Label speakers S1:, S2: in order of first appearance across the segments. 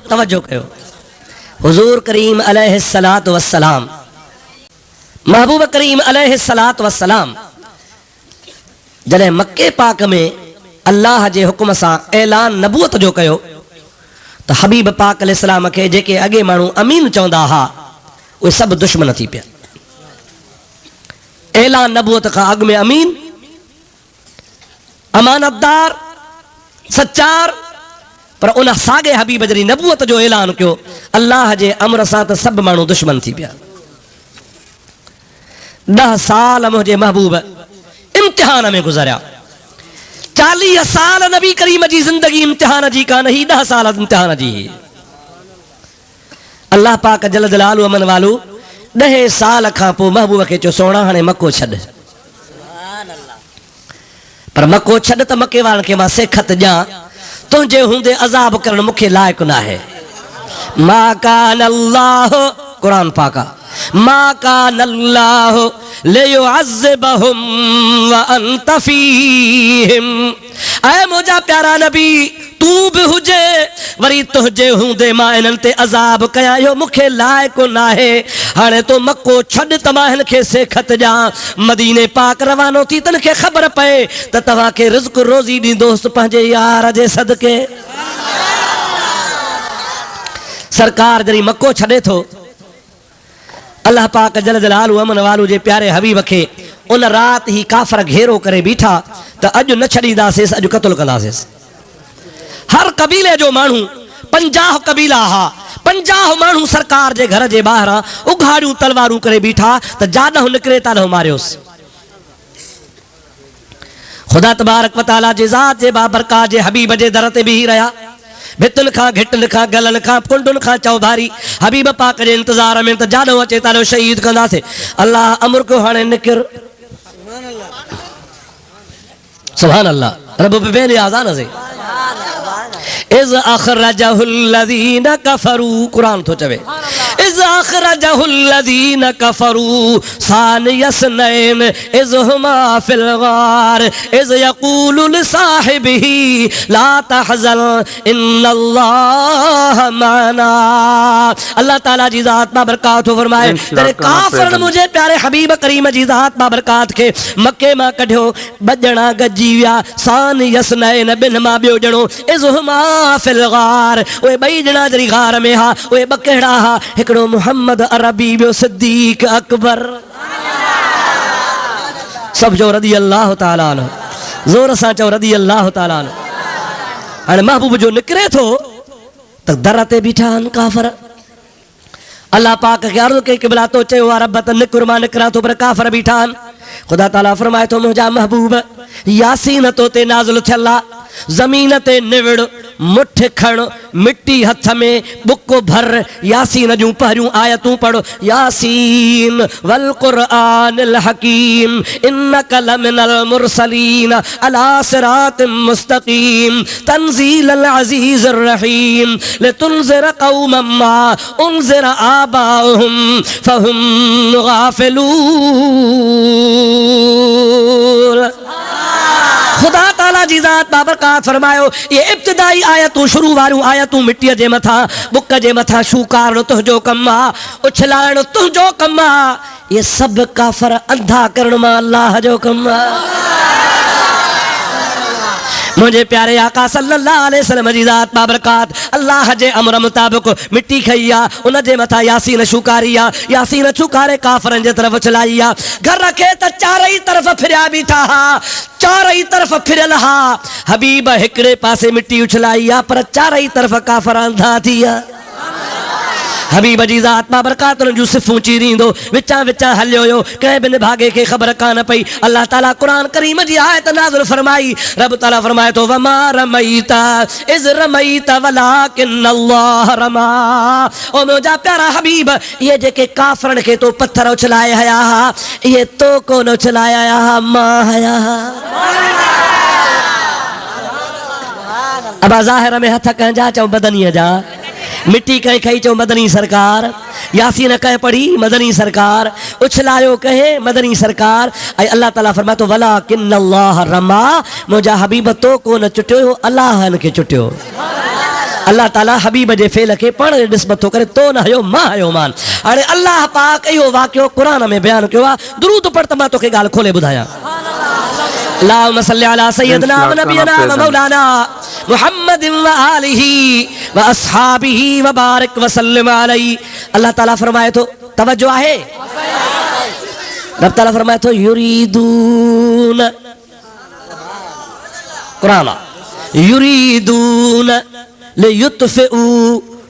S1: तवज्जो कयो। हुजूर करीम अलैहिस्सलातु वस्सलाम, महबूब करीम अलैहिस्सलातु वस्सलाम जॾहिं मक्के पाक में अल्लाह जे हुक्म सां ऐलान नबूअत जो कयो त हबीब पाक अलैहिस्सलाम खे जेके अॻे माण्हू अमीन चवंदा हुआ उहे सभु दुश्मन थी पिया। ऐलान नबूअत खां अॻु में अमीन, अमानतदार, सच्चार, पर उन साॻे हबीब जॾहिं नबूअत जो ऐलान कयो अल्लाह जे अमर सां त सभु माण्हू दुश्मन थी पिया। 10 साल मुंहिंजे महबूब इम्तिहान में गुज़रिया। 40 साल नबी करीम जी ज़िंदगी इम्तिहान जी कान ही, 10 साल इम्तिहान जी। अल्लाह पाक जल जलालु अमन वालू 10 साल खां पोइ महबूब खे चयो सोणा हाणे मको छॾ। पर मको छॾ त मके वारनि खे मां सेखत ॾियां, तुंहिंजे हूंदे अज़ाब करण मूंखे लाइक़ु न आहे। मा कान अल्लाह, कुरान पाक आहे, मा कान अल्लाह लियुअज़्ज़िबहुम व अंत फीहिम। ऐ मुंहिंजा प्यारा नबी तू भी हुजे वरी तुंहिंजे हूंदे मां इन्हनि ते अज़ाब कयां, इहो मूंखे लाइक़ु न आहे। हाणे तो मको छॾ त मां हिन खे सेखत ॾियां। मदीने पाक रवानो थी तन खे ख़बर पए त तव्हांखे रिज़्क़ रोज़ी ॾींदोसि पंहिंजे यार जे सदके। सरकार जॾहिं मको छॾे थो, अल्लाह पाक जल जलालु अमन वालू जे प्यारे हबीब खे उन राति ही काफ़र घेरो करे बीठा त अॼु न छॾींदासीं, अॼु क़त्ल कंदासीं। हर कबीले जो माण्हू 50 कबीला हा, 50 माण्हू सरकार जे घर जे ॿाहिरां उघाड़ियूं तलवारूं करे बीठा त जाॾो निकिरे ताॾो मारियोसि। ख़ुदा तबारक व तआला जे ज़ात जे बाबरकात जे हबीब जे दर ते बीही रहिया। भितुनि खां घिटुनि खां गलनि खां कुंडुनि खां चौधारी हबीब पाक जे इंतज़ार में त जाॾो अचे ताॾो शहीद कंदासीं। अल्लाह अमर को हाणे निकिर। सुभान अल्लाह। रब बेन आज़ान से इज़ अख़रजहुल्लज़ीन कफ़रू, कुरान थो चवे इज़ अख़रजहुल्लज़ीन कफ़रू सानियस्नैन इज़ हुमा फ़िल ग़ार इज़ यक़ूलु लिसाहिबिही ला तहज़न इन्नल्लाह मअना। अल्लाह ताला जी ज़ात बाबरकात फरमाए तेरे काफ़िरन मुझे प्यारे हबीब करीम जी ज़ात बाबरकात के मक्के मां कढियो, बजणा गजी विया। सानियस्नैन बिन मां ॿियो ॼणो इज़ हुमा फ़िल ग़ार, उहे ॿई ॼणा जॾहिं ग़ार में हा उहे ॿ कहिड़ा हा, हिकिड़ो मुहम्मद अरबी ॿियो सिद्दीक़ अकबर। सब जो रदी अल्लाह ताला अन्हु, ज़ोर सां चओ रदी अल्लाह ताला अन्हु। हाणे महबूब जो निकिरे थो त दर ते बीठा आहिनि काफ़र। अल्लाह पाक खे अर्ज़ु कई क़िबला तो चयो आहे रब त निकुर मां निकिरां थो, पर काफ़र बीठा आहिनि। ख़ुदा ताला फरमाए थो मुंहिंजा महबूब यासीन तो ते नाज़िल थियल आहे, ज़मीन ते निविड़, मुठ खण, मिट्टी हथ में, बुको भर, यासीन जूं पहिरियों आयतूं पढ़ो। यासीन वल क़ुरआनिल हकीम इन्नका लमिनल मुरसलीन अला सिरातिम मुस्तकीम तंज़ीलल अज़ीज़िर रहीम लितुनज़िर क़ौमम मा उनज़िर आबाउहुम फहुम गाफ़िलून। खुदा ताला जी ज़ात बाबरकात फरमायो ये इब्तिदाई आयतूं, शुरू वारियूं आयतूं मिट्टीअ जे मथां, बुक जे मथां शूकारणो तुंहिंजो कमु आहे, उछलाइणो तुंहिंजो कमु आहे। ये सभु काफ़र अंधा करण मां अल्लाह जो कमु आहे। मुझे प्यारे आका सल्लल्लाहु अलैहि वसल्लम जी ज़ात बाबरकात अल्लाह जे अमर मुताबिक मिट्टी खई आ, उन जे मथां यासीन शुकारी आ, यासीन शुकारे काफ़रनि जे तरफ़ चलाई आ। घर रखे त चारई तरफ़ फिरिया बीठा हा, चारई तरफ़ फिरियल हा। हबीब हिकिड़े पासे मिट्टी उछलाई आ, पर चारई तरफ़ काफ़र अंधा थी आ। हबीब जी ज़ात बाबरकात जूं सिफ़ूं चीरींदो विचां विचां हलियो हुयो, कंहिं बि निभागे खे ख़बर कान पई। अल्लाह ताला क़ुरान करीम जी आयत नाज़िल फरमाई। रब ताला फरमाए थो वमा रमईता इज़ रमईता वलाकिन्नल्लाह रमा। ओ मुंहिंजा प्यारा हबीब, इहे जेके काफ़रनि खे तो पत्थर उछलाए हया हा, इहे तो कोन उछलाए आया हा, मां हया हा। अब ज़ाहिर में हथ कंहिंजा चऊं बदनीअ जा, मिट्टी कहीं खई चो मदनी सरकार, यासीन कह पढ़ी मदनी सरकार, उछलायो कहे मदनी सरकार। अल्लाह ताला फरमाए तो वलाकिन्नल्लाह रमा, मुंहिंजा हबीब तो कोन चुटियो, अल्लाह हिन खे चुटियो। अल्लाह ताला हबीब जे फेल के पण निस्बत तो करे तो न हयो मां हयो मान। अरे अल्लाह पाक इहो वाक़ियो कुरान में बयान कियो आ। दुरूद पढ़ त मां तोखे ॻाल्हि खोले ॿुधायां। अल्लाहुम्मा सल्ली अला सय्यदना व नबियना व मौलाना मुहम्मदिन व आलिही व अस्हाबिही व बारिक व सल्लिम अलैहि। अल्लाह ताला फरमाए तो तवज्जो आहे। रब ताला फरमाए तो युरीदून कुरान युरीदून लियुत्फिउ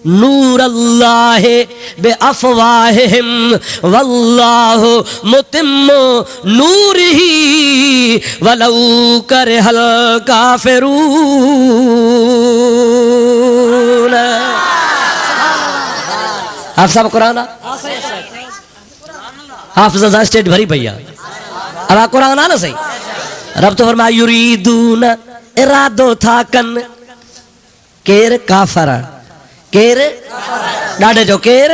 S1: नूर अल्लाह बिअफ़वाहिहिम वल्लाहु मुतिम्मु नूरिही वलौ करिहल काफ़िरून। आप सब कुरान हाफिज़ स्टेट भरी भैया अब कुरान आ ना सही। रब तो फरमाया युरीदून इरादो था कन केर काफर केर ॾाढे जो केर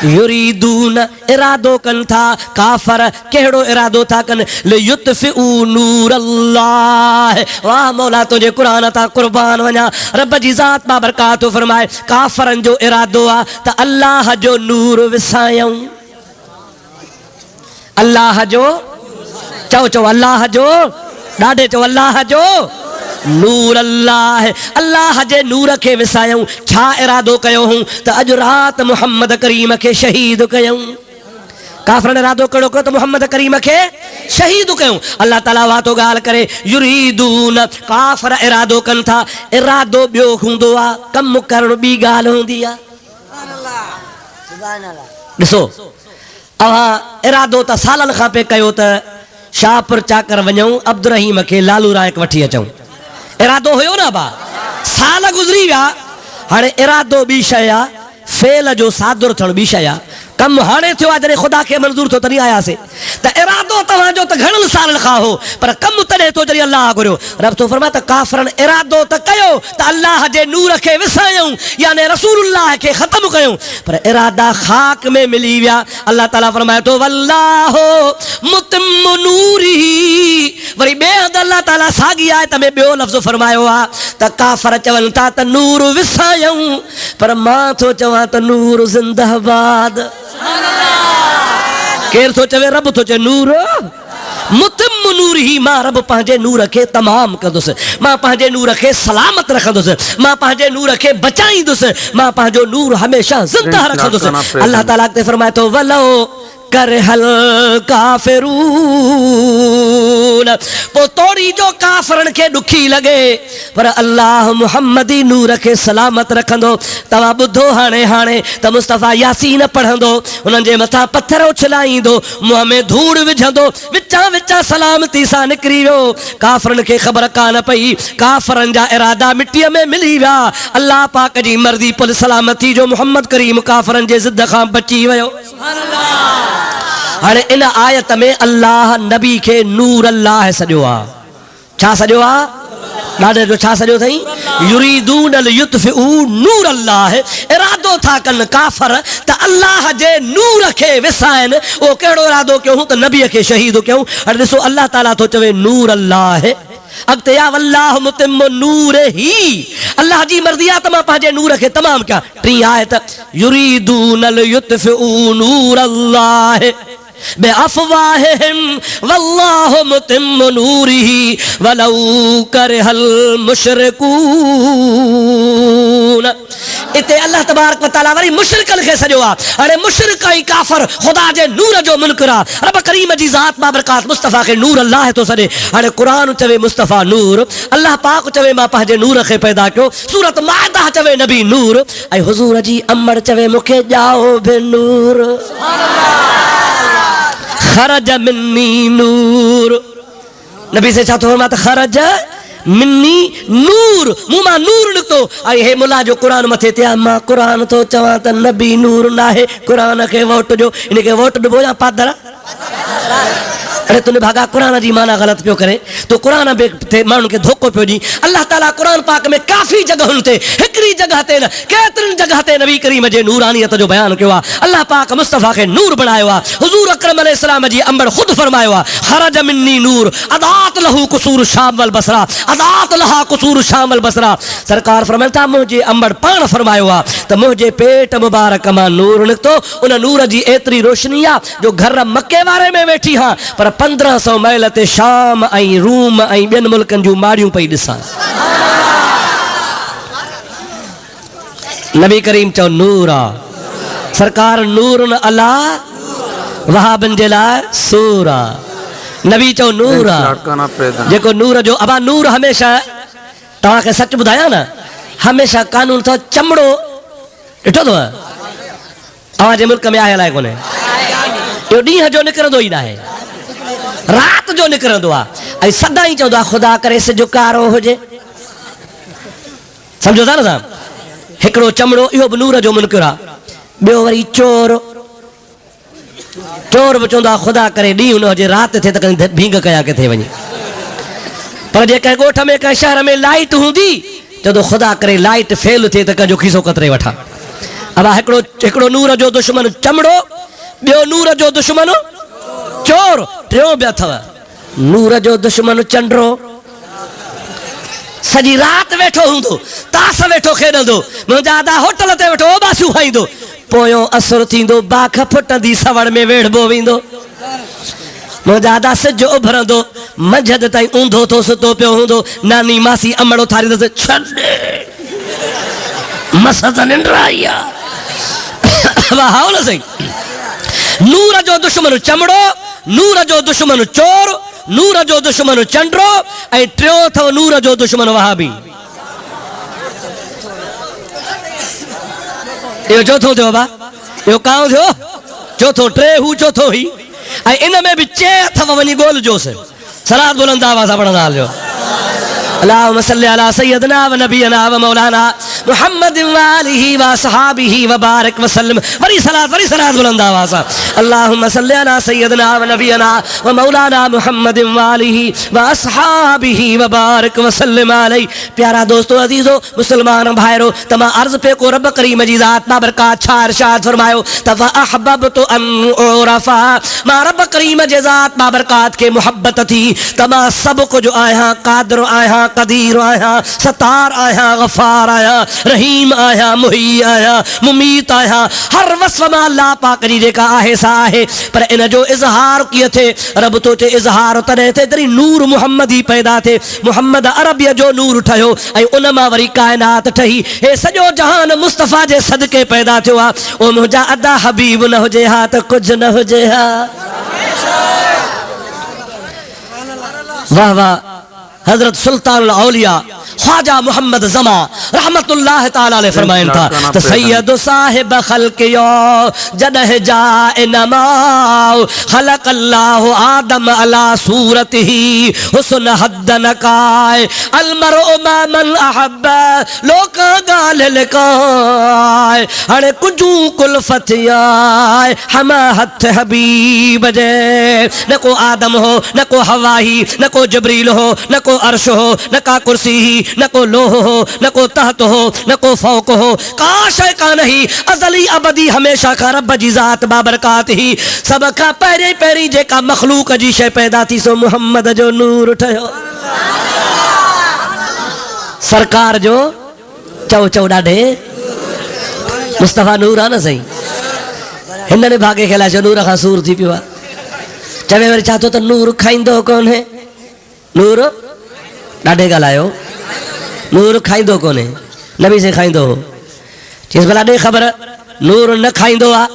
S1: युरीदून इरादो कन था काफर केड़ो इरादो था कन लियुत्फिउ नूर अल्लाह। वाह मौला तुझे कुरान ता कुर्बान वञा। रब जी ज़ात बाबरकात फरमाए काफरन जो इरादो आ त अल्लाह जो नूर विसायूं। अल्लाह जो चओ चओ अल्लाह जो ॾाढे चओ अल्लाह जो नूर अल्लाह अल्लाह जे नूर के विसायूं। छा इरादो कयो हूं त अज रात मुहम्मद करीम के शहीद कयूं। काफरन इरादो कयो त मुहम्मद करीम के शहीद कयूं। अल्लाह ताला वा तो गाल करे युरीदून काफर इरादो कन था। इरादो बियो हुंदो आ कम करण बी गाल हुंदी आ। ॾिसो अवां इरादो त सालन खां पे कयो त शाहपुर चाकर वञूं अब्दुल रहीम के लालू राय वठी अचूं। इरादो हुयो ना बा साल गुज़री विया। हाणे इरादो बी शइ आ फेल जो सादुर थियण बी शइ आ। कम हाणे थियो आहे जॾहिं ख़ुदा खे मंज़ूर थियो तॾहिं आयासीं त इरादो तव्हांजो त घणनि सालनि खां हो पर कम तॾहिं थियो जॾहिं अल्लाह घुरियो। रब तो फरमाए त काफ़रनि इरादो त कयो त अल्लाह जे नूर खे विसायूं याने रसूलुल्लाह खे ख़त्म कयूं पर इरादा खाक में मिली विया। अल्लाह ताला फरमाए तो वल्लाहु मुतिम्मु नूरिही। वरी ॿिए हंधि अल्लाह ताला साॻी आयत में ॿियो लफ़्ज़ फरमायो आहे त काफ़र चवनि था त नूर विसायूं पर मां थो चवां त नूर ज़िंदाबाद। केर तो चवे रब तो चे नूर मुतिम्मु नूरिही। मां रब पंहिंजे नूर खे तमाम कंदुसि मां पंहिंजे नूर खे सलामत रखंदुसि मां पंहिंजे नूर खे बचाईंदुसि मां पंहिंजो नूर हमेशा ज़िंदा रखंदुसि। अल्लाह ताला ते फरमाए तो वलो करहल काफिरून। पो तोड़ी जो काफरन के दुखी लगे पर अल्लाह मुहम्मदी नूर के सलामत रखंदो। तवा बुद्धो हाणे हाणे त मुस्तफा यासीन पढ़ंदो उनन जे मथा पत्थर उछलाईंदो मुंह में धूड़ विझंदो विचा विचा सलामती सा निकरी वियो। काफरन के खबर कान पई काफरन जा इरादा मिट्टी में मिली विया। अल्लाह पाक जी मर्जी पुल सलामती जो मुहम्मद करीम काफरन जे ज़िद खां बची वियो। सुभान अल्लाह। हाणे इन आयत में अल्लाह नबी के नूर अल्लाह सॼो आ। छा सॼो आ ॾाढे जो छा सॼो अथई युरीदून लियुत्फिउ नूर अल्लाह। इरादो था कन काफर त अल्लाह जे नूर खे विसाइन। ओ कहिड़ो इरादो कयूं त नबीअ खे शहीद कयूं। हाणे ॾिसो अल्लाह ताला थो चवे नूर अल्लाह अॻिते या वल्लाहु मुतिम्मु नूरिही। अल्लाह जी मर्ज़ी आहे त मां पंहिंजे नूर खे तमामु कयां। टीं आयत युरीदून लियुत्फिउ नूर अल्लाह बिअफ़वाहिहिम वल्लाहु मुतिम्मु नूरिही वलौ करिहल मुशरिकून। इते अल्लाह तबारक व तआला वरी मुशरिकन खे सॼो आहे। हाणे मुशरिक ऐं काफ़िर ख़ुदा जे नूर जो मुनकिर आहे। रब करीम जी ज़ात बाबरकात मुस्तफ़ा खे नूर अल्लाह थो सॾे। हाणे क़ुरान चवे मुस्तफ़ा नूर अल्लाह पाक चवे मां पंहिंजे नूर खे पैदा कयो। सूरत माइदा चवे नबी नूर ऐं हुज़ूर जी अमड़ चवे मूंखे ॼाओ बि नूर। खरज मिन्नी नूर। नबी से छा थो फरमाए त खरज मिन्नी नूर मूं मां नूर निकितो। ऐं हे मुला जो क़ुरान मथे ते मां क़ुरान थो चवां त नबी नूर नाहे क़ुरान खे वोट ॾियो। इन खे वोट ॾिबो या पादर अरे तूने भागा कुरान जी माना गलत पियो करे तो कुरान ते माण्हुनि खे धोखो पियो ॾी। अल्लाह ताला कुरान पाक में काफ़ी जगहुनि ते हिकिड़ी जगह ते न केतिरनि जगह ते नबी करीम जे नूरानियत जो बयानु कयो आहे। अल्लाह पाक मुस्तफ़ा खे नूर बणायो आहे। हुज़ूर अकरम अलैहिस्सलाम जी अंबड़ ख़ुदि फरमायो आहे ख़रज मिन्नी नूर अदात लहू कुसूर शाम वल बसरा अदात लहा कुसूर शाम वल बसरा। सरकार फरमाइनि था मुंहिंजे अंबड़ पाण फरमायो आहे त मुंहिंजे पेट मुबारक मां नूर निकितो। उन नूर जी एतिरी रोशनी आहे जो घर मके वारे में वेठी हा पर 1500 माइल ते शाम ऐं रूम ऐं ॿियनि मुल्कनि जूं माड़ियूं पई ॾिसां। नबी करीम चओ नूर आहे। सरकार नूर अला वहाबन जे लाइ सूर आहे। नबी चओ नूर आहे जेको नूर जो अबा नूर हमेशह तव्हांखे सच ॿुधायां न हमेशह कानून अथव चमड़ो ॾिठो अथव तव्हांजे मुल्क में आहे अलाए कोन्हे। इहो ॾींहं जो निकिरंदो ई न आहे रात जो निकिरंदो आहे ऐं सदाईं चवंदो आहे ख़ुदा करे सिज कारो हुजे। सम्झो था न तव्हां हिकिड़ो चमड़ो इहो बि नूर जो मुनकिर आहे। ॿियो वरी चोर चोर बि चवंदो आहे ख़ुदा करे ॾींहुं न हुजे राति थिए त कहीं भींग कया किथे वञे। पर जे कंहिं ॻोठ में कंहिं शहर में लाइट हूंदी चवंदो ख़ुदा करे लाइट फेल थिए त कंहिंजो खीसो कतरे वठां। अब हिकिड़ो नूर जो दुश्मन चमड़ो ॿियो नूर जो दुश्मन चोर टियों बि अथव नूर जो दुश्मन चंड्रो। सॼी राति वेठो हूंदो तास वेठो खेॾंदो मुंहिंजा आदा होटल ते वेठो ओबासियूं खाईंदो पोयों असुर थींदो बाख फुटंदी सवड़ में वेड़बो वेंदो मुंहिंजा आदा सिज उभरंदो मंझंदि ताईं ऊंधो थो सुतो पियो हूंदो नानी मासी अमड़ो थारींदसि छॾ मस त निंड आई आहे। हाउ न सही नूर जो दुश्मन चमड़ो नूर जो दुश्मन चोर नूर जो दुश्मन चंड्रो ऐं टियों अथव नूर जो दुश्मन वहाबी। इहो चौथो थियो बा इहो काओ थियो चौथो टे हू चौथो ही ऐं इन में बि चे अथव वञी ॻोल्हिजोसि सलात बुलंद आवाज़ सां पढ़ंदा हलिजो। अल्लाहुम्मा सल्ली अला सय्यदना व नबियना व मौलाना मुहम्मद व आलिहि व असहाबिहि व बारिक व सल्लम। वरी सलात बुलंद आवाज़ सां अल्लाहुम्मा सल्ली अला सय्यदना व नबियना व मौलाना मुहम्मद व आलिहि व असहाबिहि व बारिक व सल्लम अलैहि। प्यारा दोस्तों अजीजो मुसलमान भाइरो तमा अर्ज़ पे को रब करीम जी ज़ात बाबरकात छा इरशाद फरमायो त व अहबबतु अन उरफा मां रब करीम जे ज़ात बाबरकात के मोहब्बत थी तमा सब कुछ आया कादिर आया कदीर आया सतार आया गफार आया रहीम आया मुही आया मुमीत आया हर वस्फ में अल्लाह पाक जी जेका आहे सा आहे पर इन जो इज़हार कीअं थिए रब तो चे इज़हार तॾहिं थिए तॾहिं नूर मुहम्मद ही पैदा थिए मुहम्मद अरबिया जो नूर ठहियो ऐं उन मां वरी काइनात ठही हे सॼो जहान मुस्तफ़ा जे सदके पैदा थियो आहे। ओ मुंहिंजा अदा हबीब न हुजे हा त कुझु न हुजे हा। वाह वाह हजरत सुल्तान औलिया ख्वाजा मोहम्मद जमा रहमतुल्लाह ताला अलैह फरमाइन था त सैयद साहिब खल्क यो जदह जाए नमाओ खलक अल्लाह आदम अला सूरतिही हुस्न हद नकाए अलमरउ मा मन अहब लोक गाल लकाए हणे कुजू कुलफत आए हम हथ हबीब जे न को आदम हो न को हवा ही न को जबरील हो न को अर्श हो न का कुर्सी ही न को लोह हो न को तहत हो न को फौक हो का शय का नहीं अजली अबदी हमेशा का रब जी ज़ात बाबरकात ही सब का पहिरीं पहिरीं जेका मखलूक जी शय पैदा थी सो मुहम्मद जो नूर ठहियो। सरकार जो चौ ॾाढे मुस्तफ़ा नूर आहे न सही हिन भागे खे लाइ नूर खां सूर थी पियो आहे चवे वरी छा थो त नूर खाईंदो कोन्हे नूर ॾाढे ॻाल्हायो नूर खाईंदो कोन्हे नबी से खाईंदो हो चइसि भला ॾे ख़बर नूर न खाईंदो आहे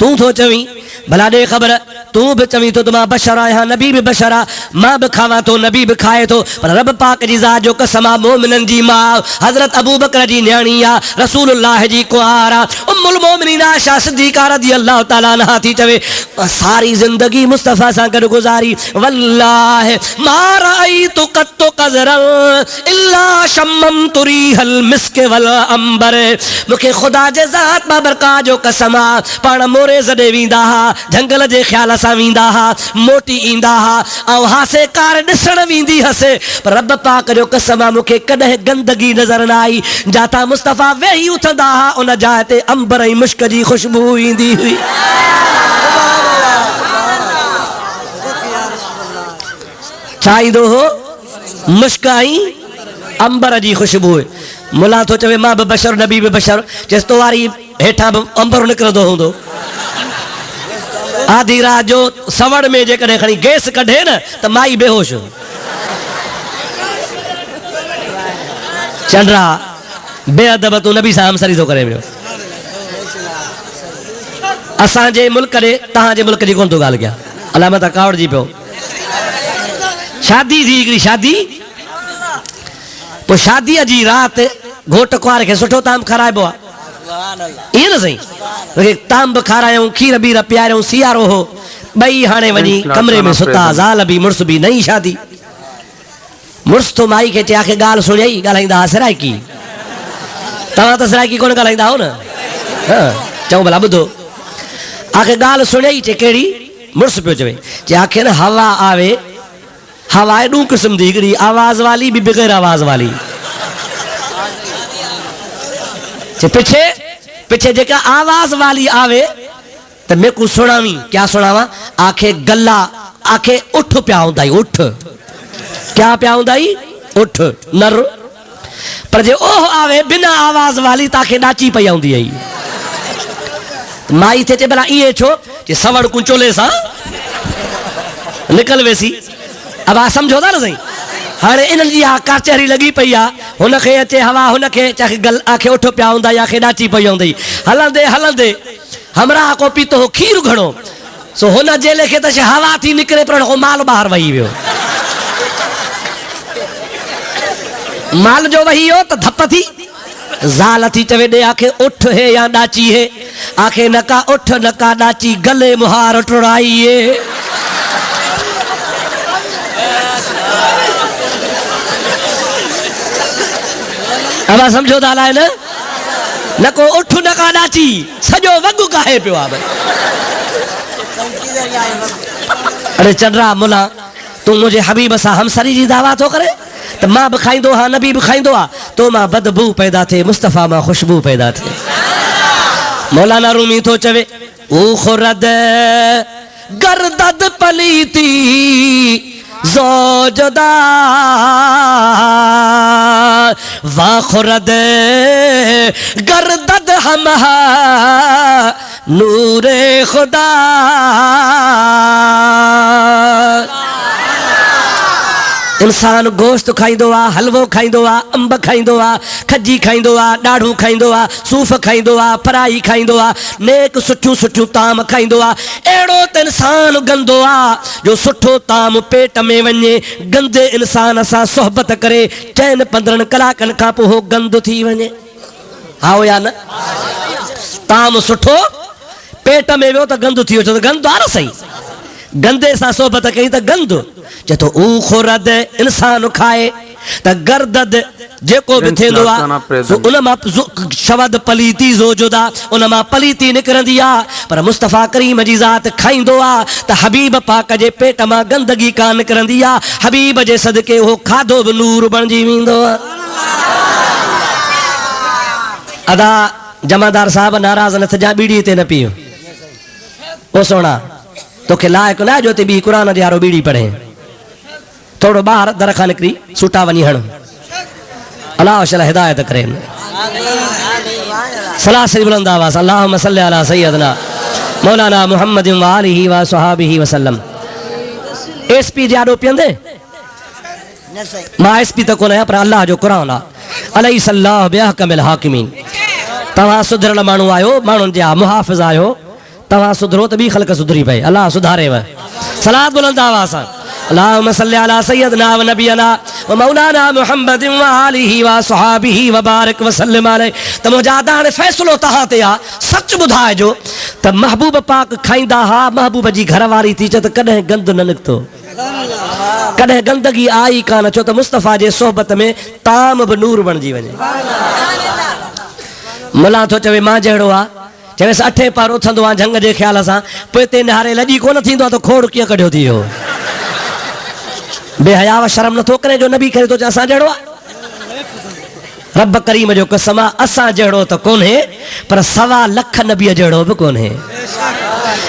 S1: तूं थो चवीं भला ॾे ख़बर तू भी चवी तो मां बशर आया नबी भी बशर आ मां भी खावा तो नबी भी खाए तो पर रब पाक जी ज़ात जो कसम आ मोमिनन जी मां हजरत अबू बकर जी न्याणी आ रसूलुल्लाह जी कुआर आ उम्मुल मोमिनीन आयशा सिद्दीक़ा रज़ियल्लाहु ताला अन्हा थी चवे सारी जिंदगी मुस्तफ़ा सां गॾु गुज़ारी वल्लाहि मा रअयतु क़त्तु क़ज़रन इल्ला शम्ममतु रिहल मिस्क वल अंबर मूंखे ख़ुदा जे ज़ात बाबरकात जो कसम आ पाण मोरे जॾहिं वेंदा हा जंगल जे ख्याल सां वेंदा हा, मोटी ईंदा हा ऐं हासे कार ॾिसण वेंदी हुअसि, पर रब पाक जो कसम आहे मूंखे कॾहिं गंदगी नज़र न आई। जाता मुस्तफ़ा वेही उथंदा हा उन जाइ ते अंबर ऐं मुश्क जी ख़ुशबू ईंदी हुई। छा ईंदो हो? मुश्क ऐं अंबर जी ख़ुशबू। मुला थो चवे मां बि बशर नबी बि बशर, चएसि तो वारी हेठां बि अंबर निकिरंदो हूंदो। आधी रात जो सवड़ में जेकॾहिं खणी गैस कढे न त माई बेहोश। चंड्रा बेअदब तूं नबी सां हमसरी थो करे पियो। असांजे मुल्क ॾे तव्हांजे मुल्क जी कोन थो ॻाल्हि कयां, अलामत कावड़जी पियो। शादी थी हिकिड़ी शादी, पोइ शादीअ जी राति घोट कुंवार खे सुठो ताम खाराइबो आहे, ईअं न सही? ताम बि खारायूं, खीर बीर पियारियूं, सियारो हो, ॿई हाणे वञी कमरे में सुता, ज़ाल बि मुड़ुस बि, नई शादी। मुड़ुस तो माई खे चए आखे ॻाल्हि सुञाई, ॻाल्हाईंदा हा सराइकी। तव्हां त सराइकी कोन ॻाल्हाईंदा हो न? चऊं भला ॿुधो, आखे ॻाल्हि सुञाई, चए कहिड़ी? मुड़ुस पियो चवे, चए आखे न हवा आवे, हवा आहे ॾू क़िस्म जी, हिकिड़ी आवाज़ वाली भी बग़ैर आवाज़ वाली। पीछे पीछे जेका आवाज वाली आवे तो मेरे को सुनावी, क्या सुनावा? आखे गला, आखे उठ पिया हुंदाई, उठ क्या पिया हुंदाई? उठ नर। पर जे ओह आवे बिना आवाज वाली ताके नाची पई आउंदी आई। माई थे चे भला इए छो? जे सवड़ कुंचोले सा निकल वेसी। अब आ समझो था ना सही? हाणे इन्हनि जी कचहरी लगी पई आहे, हुनखे अचे हवा, हुनखे चाहे गल आखे उठ पिया हूंदा, आखे नाची पई हूंदी। हलंदे हलंदे हमरा को पीतो हो खीर घणो, सो हुन जेले खे त हवा थी निकिरे पर हो माल ॿाहिरि वही वियो। माल जो वही हो तो धप थी ज़ाल थी चवे ॾे आखे उठ है या नाची है, आखे नका उठ नका नाची, गले मुहार टुराइए। अब समझो था न? नको उठ नका नाची, सजो वगु काहे पियो आहे। अरे चंद्रा मुला तू मुझे हबीब सां हमसरी जी दावा तो करे, तो मां भी खाइंदो हा, नबी भी खाइंदो हा, तो मां बदबू पैदा थे, मुस्तफा मां खुशबू पैदा थे। मौलाना रूमी तो चवे ओ खुरद गर्दद पलीती ज़ौजदा वाखुरद गर्दद हमहा नूरे खुदा। इंसान गोश्त खाइंदो आ, हलवो खाइंदो आ, अंब खाइंदो आ, खजी खाइंदो आ, ॾाढ़ू खाइंदो आ, सूफ़ खाइंदो आ, फ्राई खाइंदो आ, नेक सुठियूं सुठियूं ताम खाइंदो आ। अहिड़ो त इंसान गंदो आ जो सुठो ताम पेट में वञे, गंदे इंसान सां सोहबत करे 4-15 कलाकनि खां पोइ हो गंद थी वञे। हा या न? ताम सुठो पेट में वियो त गंद थी वियो, त गंद आ न सही। गंदे सां सोहबत कई त गंद जे तो ऊ खुरद इंसान खाए त गर्दद जेको भी थींदो आहे सो उन मां शवद पलीती ज़ोजुदा, उन मां पलीती निकिरंदी आहे। पर मुस्तफ़ा करीम जी ज़ात खाइंदो आहे त हबीब पाक जे पेट मां गंदगी कान निकिरंदी आहे, हबीब जे सदके हो खाधो भी नूर बणिजी वेंदो आहे। अदा जमादार साहब नाराज़ न थिजा, बीड़ी ते न पियो। ओ सोना तोखे लायक ना जो ते बी कुरान जे यारो बीड़ी पढ़े, थोड़ो बाहर दर खां निकरी सूटा वनी हण। अल्लाह शल हिदायत करे। सलाह से बुलंद आवाज़ अल्लाहुम्मा सल्लि अला सय्यदना मौलाना मुहम्मद व आलिहि व सहाबिहि वसल्लम। एसपी जाडो पियंदे मां एसपी त कोन आहियां, पर अल्लाह जो कुरान आहे, अलैहि सल्लाहु बिअहकमिल हाकिमीन। तव्हां सुधरल माण्हू आहियो, माण्हुनि जा मुहाफ़िज़ आहियो, तव्हां सुधरो त ॿी ख़ल्क़ सुधरी पई, अल्लाह सुधारेव। सलात बुलंद आवाज़ सां अल्लाहुम्मा सल्लि अला सय्यदना व नबियना व मौलाना मुहम्मद व आलिहि व सहाबिहि व बारिक व सल्लिम अलैहि। त मुंहिंजा हाणे फ़ैसिलो तव्हां ते आहे, सच ॿुधाइजो त महबूब पाक खाईंदा हा, महबूब जी घरवारी थी चए त कॾहिं गंद न निकितो, कॾहिं गंदगी आई कान, छो त मुस्तफ़ा जे सोहबत में ताम बि नूर बणिजी वञे। मुला थो चवे मां जहिड़ो आहे चवेसि 8 पहर उथंदो आहे झंग जे ख़्याल सां, पोइ हिते निहारे लॼी कोन थींदो आहे त खोड़ कीअं कढियो थी वियो। बेहया व शर्म नथो करे जो नबी करे थो चए असां जहिड़ो आहे। रब करीम जो कसम आहे असां जहिड़ो त कोन्हे, पर 1.25 लख नबीअ जहिड़ो बि कोन्हे।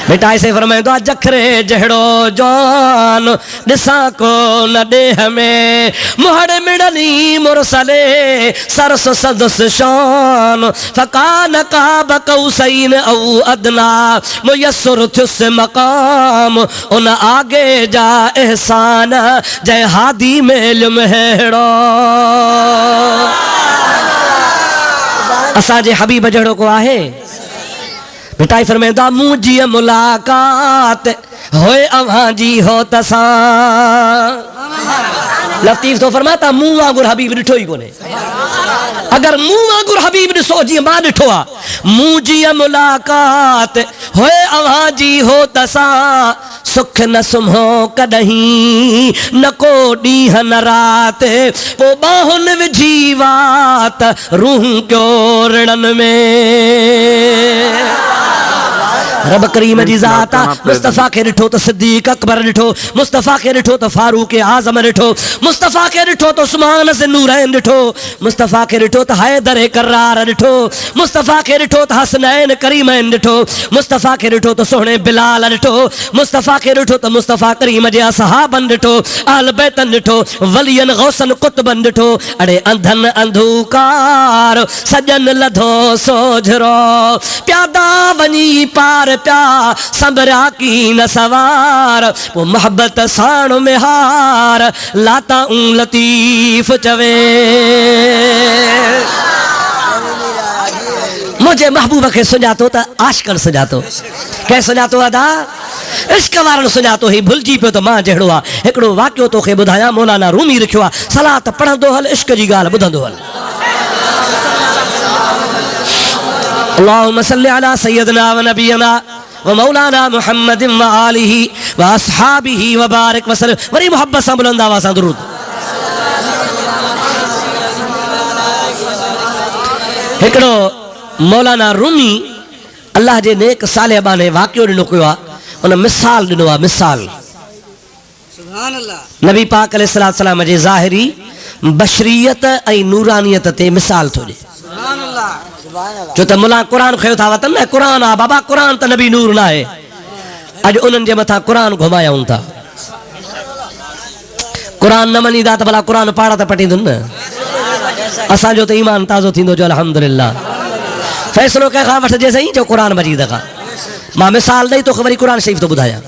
S1: बेटा ऐसे फरमाईंदो आहे जखरे जहिड़ो जवान ॾिसां कोन ॾेह में, मुहड़ मिड़नी मुरसले सरस सदस शान, फकान काब कौसैन औ अदना मुयस्सर थियुस मकाम, उन आगे जा एहसान जय हादी में लिमहेड़ो। असांजे हबीब जहिड़ो को आहे? बेटा फरमाईंदा मूं जी मुलाकात होए अव्हां जी हो तसां। लतीफ़ तो फरमाता मूं वांगुर हबीब ॾिठो ई कोन्हे। अगर मूं वांगुर हबीब ॾिसो जीअं मां ॾिठो आहे, मूं जी मुलाकात होए अव्हां जी हो तसां, सुख न सुम्हो कॾहिं न को ॾींहं न राति, पोइ बाहुनि विझी वात रूह कयो रिणनि में। रब करीम जी ज़ात मुस्तफ़ा के ॾिठो त सिद्दीक़ अकबर ॾिठो, मुस्तफ़ा के ॾिठो त फारूक आज़म ॾिठो, मुस्तफ़ा के ॾिठो त उस्मान ज़ुन्नूरैन ॾिठो, मुस्तफ़ा के ॾिठो त हैदर करार ॾिठो, मुस्तफ़ा के ॾिठो त हसनैन करीमैन ॾिठो, मुस्तफ़ा के ॾिठो त सुहिणे बिलाल ॾिठो, मुस्तफ़ा के ॾिठो त मुस्तफ़ा करीम जे असहाबन ॾिठो, अहल बैतन ॾिठो, वलियन गौसन कुतबन ॾिठो। अड़े अंधन अंधकार सजन लधो सोझरो, प्यादा वञी पार प्या संभरिया की न सवार, वो मोहब्बत साण में हार लाता लतीफ़ चवे। मुझे महबूब के सुञातो त आशिकन सुञातो, कंहिं सुञातो अदा इश्क वारनि सुञातो ही भुलिजी पियो त मां जहिड़ो आहे। हिकिड़ो वाक़ियो तोखे ॿुधायां, मौलाना रूमी लिखियो आहे, सलात पढ़ंदो हल इश्क जी ॻाल्हि ॿुधंदो हल। अल्लाहुम्मा सल्लि अला सय्यदना व नबियना व मौलाना मुहम्मद व आलिहि व अस्हाबिहि व बारिक वसल्लम। वरी मोहब्बत सां बुलंद आवाज़ सां दुरूद। हिकिड़ो मौलाना रूमी अल्लाह जे नेक साले बाने वाक़ियो ॾिनो कयो आहे, उन मिसाल ॾिनो आहे, मिसाल सुभान अल्लाह नबी पाक अलैहिस्सलाम जे ज़ाहिरी बशरियत ऐं नूरानियत ते मिसाल थो ॾे। सुभान अल्लाह जो त मुला क़ुरान खयो था वतन न, क़ुरान आहे बाबा, क़ुरान त नबी नूर न आहे। अॼु उन्हनि जे मथां क़ुरान घुमायूं था। क़ुरान न मञीदा त भला क़ुरान पाड़ त पटींदुनि न। असांजो त ईमान ताज़ो थींदो जो अल्हम्दुलिल्लाह। फ़ैसिलो कंहिंखां वठिजे सही जो क़ुरान मजीद खां। मां मिसाल ॾेई तोखे वरी क़ुरान शरीफ़ थो ॿुधायां।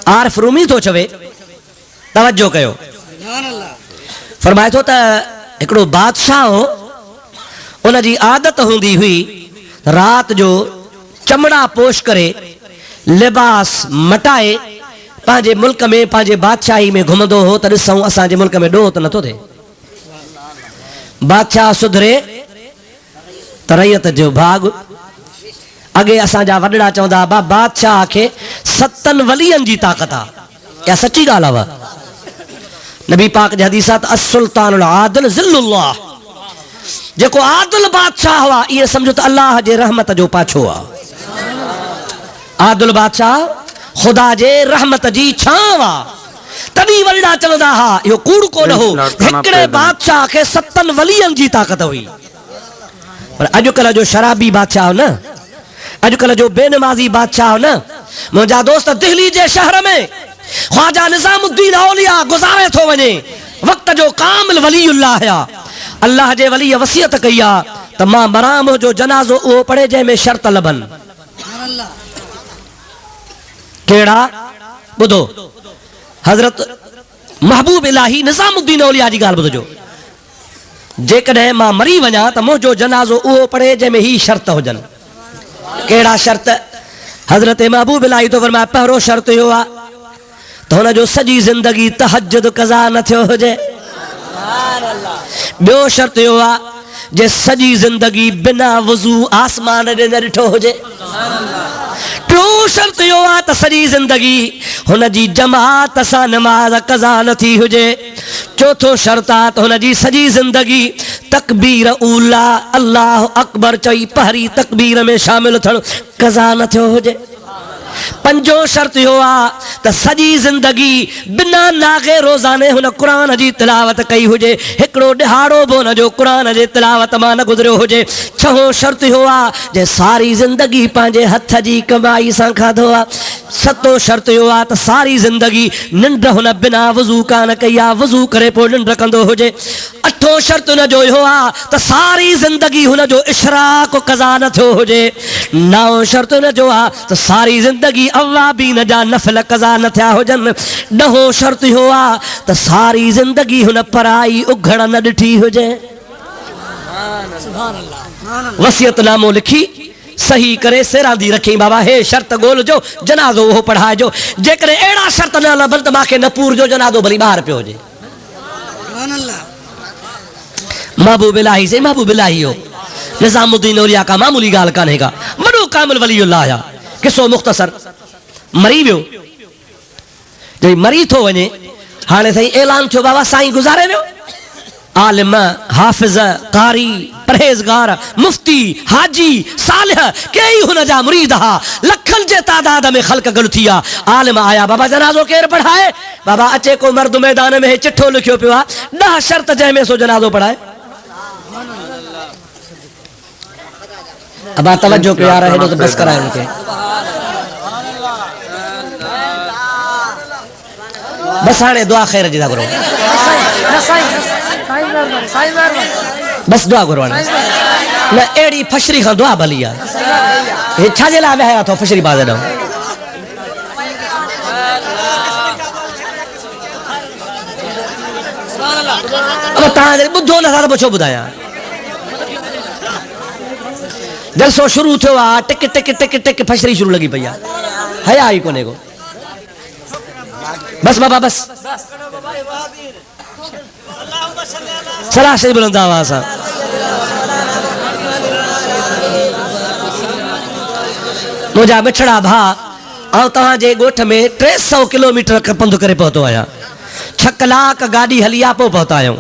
S1: आरिफ रूमी थो चवे, तवजो कयो, फरमाए थो त हिकिड़ो बादशाह हो, उन जी आदत हूंदी हुई रात जो चमड़ा पोश करे लिबास मटाए पंहिंजे मुल्क में पंहिंजे बादशाही में घुमंदो हो त ॾिसूं असांजे मुल्क में ॾोह त नथो थिए। बादशाह सुधरे त रैयत जो भाग। अॻे असांजा वॾड़ा चवंदा बा बादशाह खे 7 वलियनि जी ताक़त आहे। इहा सची ॻाल्हि आहे। नबी पाक जी हदीस आहे असुल्तानुल आदिल ज़िल्लुल्लाह, जेको आदिल बादशाह हुआ इहे सम्झो त अल्लाह जे रहमत जो पाछो आहे। आदिल बादशाह ख़ुदा जे रहमत जी छांव आहे। तॾहिं वॾा चवंदा हा इहो कूड़ कोन हो, हिकिड़े बादशाह खे 7 वलियनि जी ताक़त हुई। पर अॼुकल्ह जो शराबी बादशाह हो न, अॼुकल्ह जो बेनमाज़ी बादशाह हो न। मुंहिंजा दोस्त दिल्ली जे शहर में ख्वाजा निज़ामुद्दीन औलिया गुज़ारे थो वञे, वक़्त जो कामिल वलीउल्लाह है। अल्लाह जे वली वसियत कई आहे त मां मरां, मुंहिंजो जनाज़ो उहो पढ़े जंहिंमें शर्त लभनि। कहिड़ा? ॿुधो, हज़रत महबूब इलाही निज़ामुद्दीन औलिया जी ॻाल्हि ॿुधजो। जेकॾहिं मां मरी वञा त मुंहिंजो जनाज़ो उहो पढ़े जंहिंमें ही शर्त हुजनि। कहिड़ा शर्त? हज़रत महबूब इलाही तो फरमाए, पहिरों शर्त इहो आहे त हुनजो सॼी ज़िंदगी तहज्जुद क़ज़ा न थियो हुजे। ॿियो शर्त इहो आहे जे सॼी ज़िंदगी बिना वज़ू आसमान ॾे न ॾिठो हुजे। टियों शर्त इहो आहे त सॼी ज़िंदगी हुनजी जमात सां नमाज़ क़ज़ा न थी हुजे। चौथो शर्त आहे त हुनजी सॼी ज़िंदगी तकबीर ऊला अल्लाह अकबर चई पहरी तकबीर में शामिल थियण कज़ा न थियो हुजे। पंजो शर्त यो आ त सजी जिंदगी बिना नागे रोजाने हुन कुरान जी तिलावत कई हुजे, हिकड़ो दिहाड़ो बो न जो कुरान जे तिलावत मां न गुजरियो हुजे। छहो शर्त यो आ जे सारी जिंदगी पंहिंजे हथ जी कमाई सां खाधो आ। सतो शर्त यो आ त सारी जिंदगी निंड हुन बिना वज़ू कान कई आ, वज़ू करे पोइ निंड कंदो हुजे। अठो शर्त हुन जो इहो आ त सारी जिंदगी हुन जो इशराक कज़ा न थियो हुजे। नओ शर्त हुन जो आ त सारी जिंदगी अवाबीन जा नफ़िल कज़ा न थिया हुजनि। ॾहों शर्त इहो आ त सारी जिंदगी हुन पराई उघड़ न ॾिठी हुजे। वसियतनामो लिखी सही करे सिरांदी रखी बाबा हे शर्त ॻोल्हजो जनाज़ो उहो पढ़ाइजो। जेकॾहिं अहिड़ा शर्त न लभनि त मूंखे न पूर जो जनाज़ो भली ॿाहिरि पियो हुजे। महबूब इलाही से महबूब इलाही हो निज़ामुद्दीन औलिया का मामूली ॻाल्हि कान्हे का, वॾो कामिल वलीउल्लाह या। किसो मुख़्तसर मरी वियो, जॾहिं मरी थो वञे हाणे साईं ऐलान थियो बाबा साईं गुज़ारे वियो। आलिम हाफ़िज़ कारी परहेज़गार मुफ्ती हाजी सालिह कई हुन जा मुरीद हा, लखनि जे तादाद में ख़ल्क़ गॾु थी आ। आलिम आया बाबा जनाज़ो केरु पढ़ाए? बाबा अचे को मर्द मैदान में चिठो लिखियो पियो आहे 10 शर्त जंहिंमें सो जनाज़ो पढ़ाए। अब तवज्जो कयो यार, हेॾो त बस कराए मूंखे। बस हाणे दुआ ख़ैर जी था घुरो, बस दुआ घुरो हाणे न अहिड़ी फशरी खां दुआ भली आहे। हे छाजे लाइ विया अथव फशरी बाज़ ॾांहुं? अब तव्हां जॾहिं ॿुधो नथा त छो ॿुधायां? जलसो शुरू थियो आहे टिक टिक टिक टिक फशरी शुरू लगी पई आहे, हया ई कोन्हे को। बस बाबा बस सलाह से बुलंद आवाज़ सां मुंहिंजा मिठड़ा भाउ ऐं तव्हांजे ॻोठ में 300 किलोमीटर पंधु करे पहुतो आहियां। 6 कलाक गाॾी हली आहे पोइ पहुता आहियूं।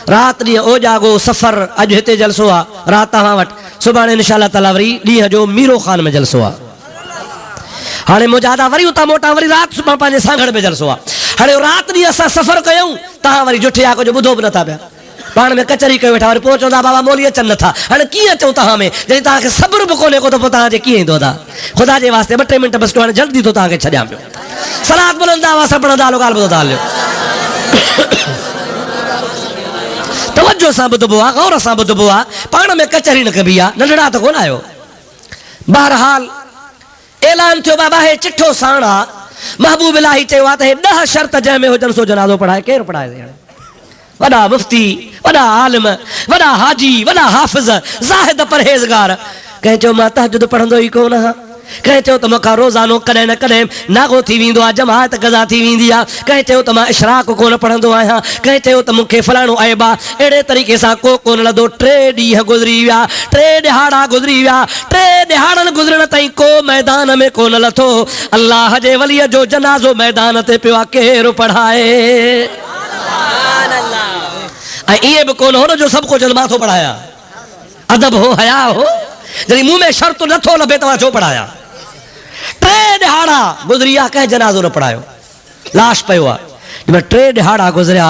S1: रात ॾींहुं ओजागो सफ़र, अॼु हिते जलसो आहे रात तव्हां वटि, सुभाणे इंशाअल्लाह ताला वरी ॾींहं जो मीरो खान में जलसो आहे। हाणे मुजादा वरी उतां मोटा वरी रात सुभाणे पंहिंजे सांगड़ में जलसो आहे। हाणे रात ॾींहुं असां सफ़र कयूं, तव्हां वरी जुठिया कुझु ॿुधो बि नथा पिया, पाण में कचहरी कयो वेठा, वरी पोइ चवंदा बाबा मौली अचनि नथा। हाणे कीअं अचूं तव्हां में जॾहिं तव्हांखे सब्र बि कोन्हे को त पोइ तव्हांजे कीअं ईंदो? ख़ुदा जे वास्ते 2-3 मिंट बसि हाणे जल्दी थो तव्हांखे छॾियां पियो। सलात बुलंद आवाज़ सां पढ़ंदा हलो, ॻाल्हि ॿुधो था हलियो। तवज्जो सां ॿुधबो आहे, गौर सां ॿुधबो आहे, पाण में कचहरी न कबी आहे, नंढड़ा त कोन आहियो। बहरहाल ऐलान थियो बाबा हे चिठो साण आहे। महबूब इलाही चयो आहे त हे 10 शर्त जंहिंमें हुजनि सो जनाज़ो पढ़ाए। केरु पढ़ाए? वॾा मुफ्ती, वॾा आलिम, वॾा हाजी, वॾा हाफ़िज़, ज़ाहिद परहेज़गार। कंहिं चयो मां तहजुद पढ़ंदो ई कोन हा, कंहिं चयो त मूंखां रोज़ानो कॾहिं न कॾहिं नागो थी वेंदो आहे, जमात कज़ा थी वेंदी आहे, कंहिं चयो त मां इशराक कोन पढ़ंदो आहियां, कंहिं चयो त मूंखे फलाणो ऐब आहे। अहिड़े तरीक़े सां को कोन लधो। 3 ॾींहं गुज़री विया, 3 ॾिहाड़ा गुज़री विया, 3 ॾिहाड़नि गुज़रण ताईं को मैदान में कोन लथो। अल्लाह जे वलीअ जो जनाज़ो मैदान ते पियो आहे, केरु पढ़ाए? ऐं ईअं बि कोन हो न जो सभु कुझु मां थो पढ़ाया। अदब हो, हया हो, जॾहिं मूं में शर्त नथो लभे तव्हां छो पढ़ाया? 3 ॾिहाड़ा गुज़री विया, कंहिं जनाज़ो न पढ़ायो, लाश पियो आहे। जॾहिं 3 ॾिहाड़ा गुज़रिया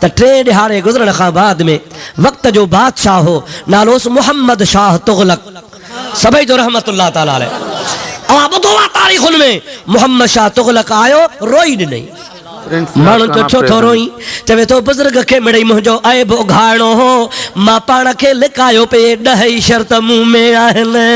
S1: त 3 ॾिहाड़े गुज़रण खां बाद में वक़्त जो बादशाह हो, नालोस मुहम्मद शाह तुग़लक, सभई जो रहमतुल्लाह ताला अलैह। अवां ॿुधो आहे तारीख़ुनि में मुहम्मद शाह तुग़लक आयो, रोई ॾिनई। माण्हू तो छो थो रोई? चवे थो बुज़ुर्ग खे मिड़ई मुंहिंजो ऐब उघाड़ो हो, मां पाण खे लिकायो पे 10 शर्त मुंह में आहिनि।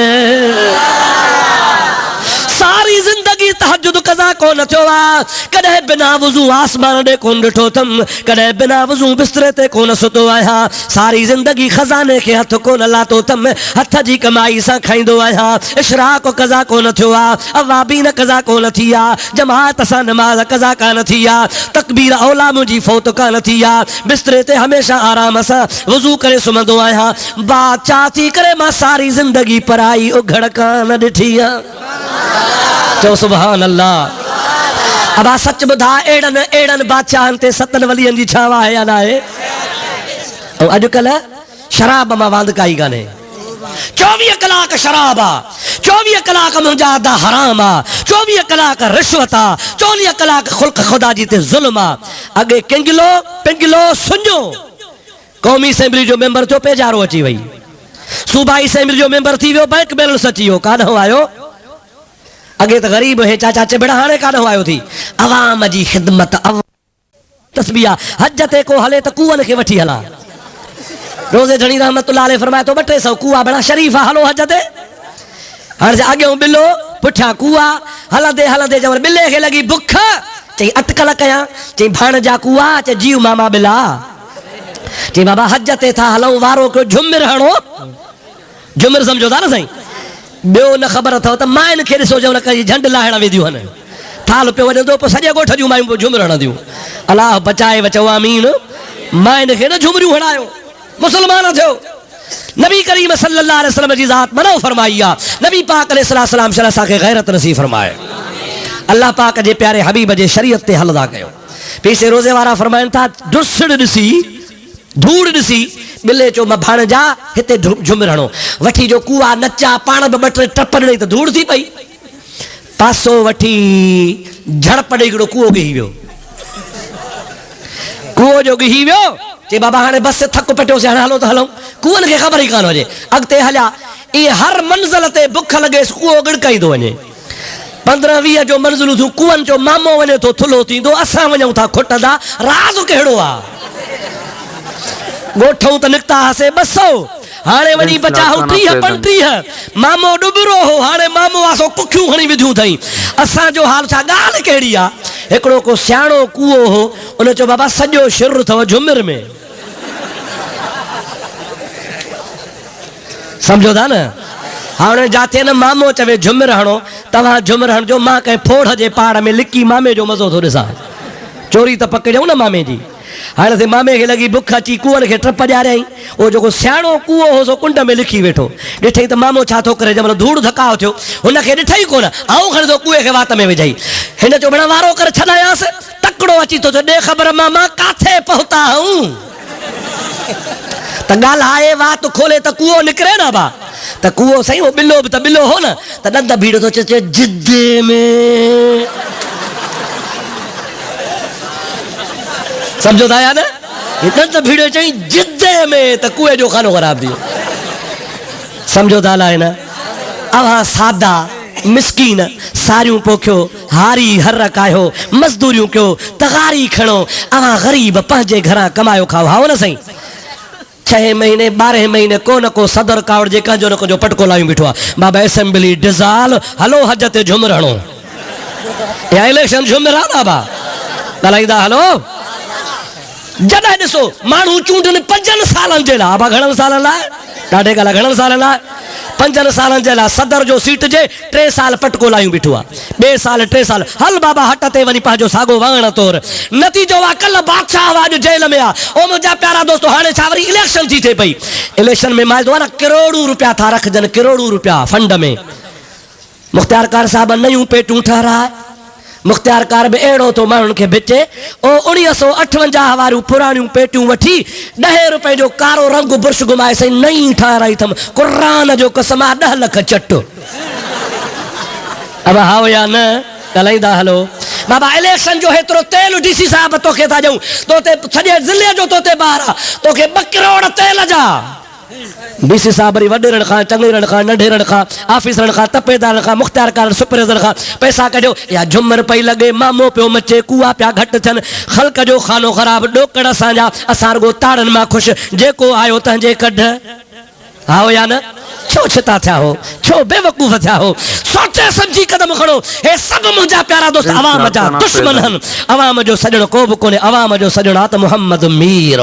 S1: सारी जिंदगी तहज्जुद कज़ा कोन थियो आहे, कॾहिं बिना वज़ू आसमान ॾे कोन ॾिठो अथमि, कॾहिं बिना वज़ू बिस्तरे ते कोन सुतो आहियां। सारी जिंदगी खज़ाने खे हथ कोन लातो अथमि, हथ जी कमाई सां खाईंदो आहियां। इशराक कज़ा कोन थियो आहे, अवाबीन कज़ा कोन थी आहे, जमात सां नमाज़ कज़ा कान थी आहे, तकबीर औला मुंहिंजी फौत कान थी आहे, बिस्तरे ते हमेशह आराम सां वज़ू करे सुम्हंदो आहियां। बादशाह थी करे मां सारी जिंदगी पराई उघड़ कान ॾिठी आहे। चओ सुभान अल्लाह। अब सच ॿुधा, अहिड़नि बादशाहनि ते 7 वलियनि जी छांव आहे या न आहे? ऐं अॼुकल्ह शराब मां वांद काई काने 24 कलाक शराब आ 24 कलाक मुजादा हराम आ 24 कलाक रिश्वत आ 24 कलाक खुल्क खुदा जी ते जुल्म आ अगे किंगलो पिंगलो सुञो कौमी असेंबली जो मेंबर थियो पेजारो अची वई सूबाई असेंबली जो मेंबर थी वियो बैंक बैलेंस अची वियो कान आयो अगे तो गरीब हे चाचा चिबड़ा हाणे कान आयो थी अवाम जी खिदमत तस्बिया हज ते को हले त कुवन के वठी हला रोज़े धनी रहमतुल्लाह अलैह फरमाए तो 200 कुआ बड़ा शरीफ हलो हज ते हर आगे बिलो पुठा कुआ हलंदे हलंदे जब बिले के लगी भुख चई अटकल कया चई भाण जा कुआ चे जीव मामा बिला चई बाबा हज ते था हलऊं वारो को झुमिर हणो झुमिर समझो था ना सही बियो न खबर अथव त माइन खे ॾिसो जवन कई झंड लाहिण वेंदियूं हन थाल पियो वञंदो पोइ सॼे ॻोठ जूं मायूं झुमिर हणंदियूं अलाह बचाए बचो आमीन माइन खे न झुमरियूं हणायो मुसलमान थियो नबी करीम सल्लल्लाहु अलैहि वसल्लम जी ज़ात मनो फरमाई आ नबी पाक अलैहिस्सलाम शरसा के गैरत नसीब फरमाए अल्लाह पाक जे प्यारे हबीब जे शरीयत ते हलदा कयो पीछे रोज़े वारा फरमाइन था दुसड़ ॾिसी धूड़ ॾिसी बिले चो मां भाण जा हिते झुमिर हणो वठी जो कुआ नचा पाण बि 2 टे टप ॾेई त धूड़ थी पई पासो वठी झड़प ॾेई हिकिड़ो कुओ गिही वियो कुओ जो गिही वियो चे बाबा हाणे बस थक पटियो से हाणे हलो त हलऊं कुअन खे ख़बर ई कान हुजे अॻिते हलिया इहे हर मंज़िल ते बुख लॻेसि कुओ गिड़काईंदो वञे 15-20 जो मंज़िलूं थियूं कुअनि जो मामो वञे थो थुलो थींदो असां वञूं था खुटंदा राज़ कहिड़ो आहे ॻोठऊं त निकिता हुआसीं 200 हाणे वञी बचाऊं 30-35 मामो डुबरो हो हाणे मामो आसो कुखियूं खणी विधियूं अथई असांजो हाल छा ॻाल्हि कहिड़ी आहे हिकिड़ो को सियाणो कुओ हो उन चयो बाबा सॼो शुर अथव झुमिर में समझो था न हाणे जाते न मामो चवे झुमिर हणो तव्हां झुमिर हणजो मां कंहिं फोड़ जे पाड़ में लिकी मामे जो मज़ो थो ॾिसां चोरी त पकड़ियऊं न मामे जी हाणे ते मामे खे लॻी बुख अची कुअनि खे टप ॾियारियईं उहो जेको सियाणो कुओ हो सो कुंड में लिखी वेठो ॾिठई त मामो छा थो करे जंहिंमहिल धूड़ धकाउ थियो हुनखे ॾिठई कोन आऊं खणंदो कुए खे वात में विझई हिन जो भेण वारो करे छॾायांसि तकिड़ो अची थो चए ॾे ख़बर मामा काथे पहुता हूं त ॻाल्हाए वात खोले त कुओ निकिरे न बा त कुओ सही हो बिलो बि त बिलो हो न त ॾंद भीड़ थो चए जिद्दे में समझो था या न ॾंद भीड़ चई जिद्दे में त कुए जो खानो ख़राब थी वियो समझो था अलाए न अवां सादा मिसकीन सारियूं पोखियो हारी हर कायो मज़दूरियूं कयो तगारी खणो अवां ग़रीब पंहिंजे घरां कमायो खाओ हाओ न साईं 6 महीने 12 महीने को न को सदर कावड़ जे कंहिंजो न कंहिंजो पटको लायूं बीठो आहे बाबा असेंबली डिज़ाल हलो हज ते झुमिर हणो या इलेक्शन झुमिर आहे बाबा ॻाल्हाईंदा हलो जॾहिं ॾिसो माण्हू चूंडनि 5 सालनि जे लाइ घणनि सालनि लाइ ॾाढे ॻाल्हि घणनि सालनि लाइ 5 सालनि जे लाइ सदर जो सीट जे 3 साल पटको लायूं बीठो आहे 2 साल 3 साल हल बाबा हट ते वञी पंहिंजो साॻो वांगण तोर नतीजो आहे कल्ह बादशाह अॼु जेल में आहे ओ मुंहिंजा प्यारा दोस्तो हाणे छा वरी इलेक्शन थी थिए पई इलेक्शन में माइदो आहे न करोड़ूं रुपया था रखजनि करोड़ूं रुपया फंड में मुख्तियार कार साहब नयूं पेटूं ठहराए मुख्तियार कार बि अहिड़ो थो माण्हुनि खे भिचे ओ 1958 वारियूं पुराणियूं पेटियूं वठी 10 रुपए जो कारो रंग बुर्श घुमाए साईं नई ठहाराई अथमि क़ुरान जो कसम आहे 10 लख चट अब हाओ या न ॻाल्हाईंदा हलो बाबा इलेक्शन जो हेतिरो तेल डीसी साहब तोखे था ॾियूं तोते सॼे ज़िले जो तोते ॿार आहे तोखे 2 करोड़ तेल जा डीसी साहब वरी वॾेरनि खां चङेरनि खां नंढेरनि खां ऑफिसरनि खां तपेदारनि खां मुख्तियार कार सुपरवाइज़र खां पैसा कढियो या झुमिर पई लॻे मामो पियो मचे कुआ पिया घटि थियनि ख़ल्क जो खानो ख़राबु ॾोकड़ असांजा असां रुॻो ताड़नि मां ख़ुशि जेको आयो तंहिंजे कढ हाओ या न छो छिता थिया हो छो बेवकूफ़ थिया हो सोचे सम्झी कदम खणो हे सभु मुंहिंजा प्यारा दोस्त अवाम जा दुश्मन आहिनि अवाम जो सॼणो को बि कोन्हे अवाम जो सॼणो आहे त मोहम्मद मीर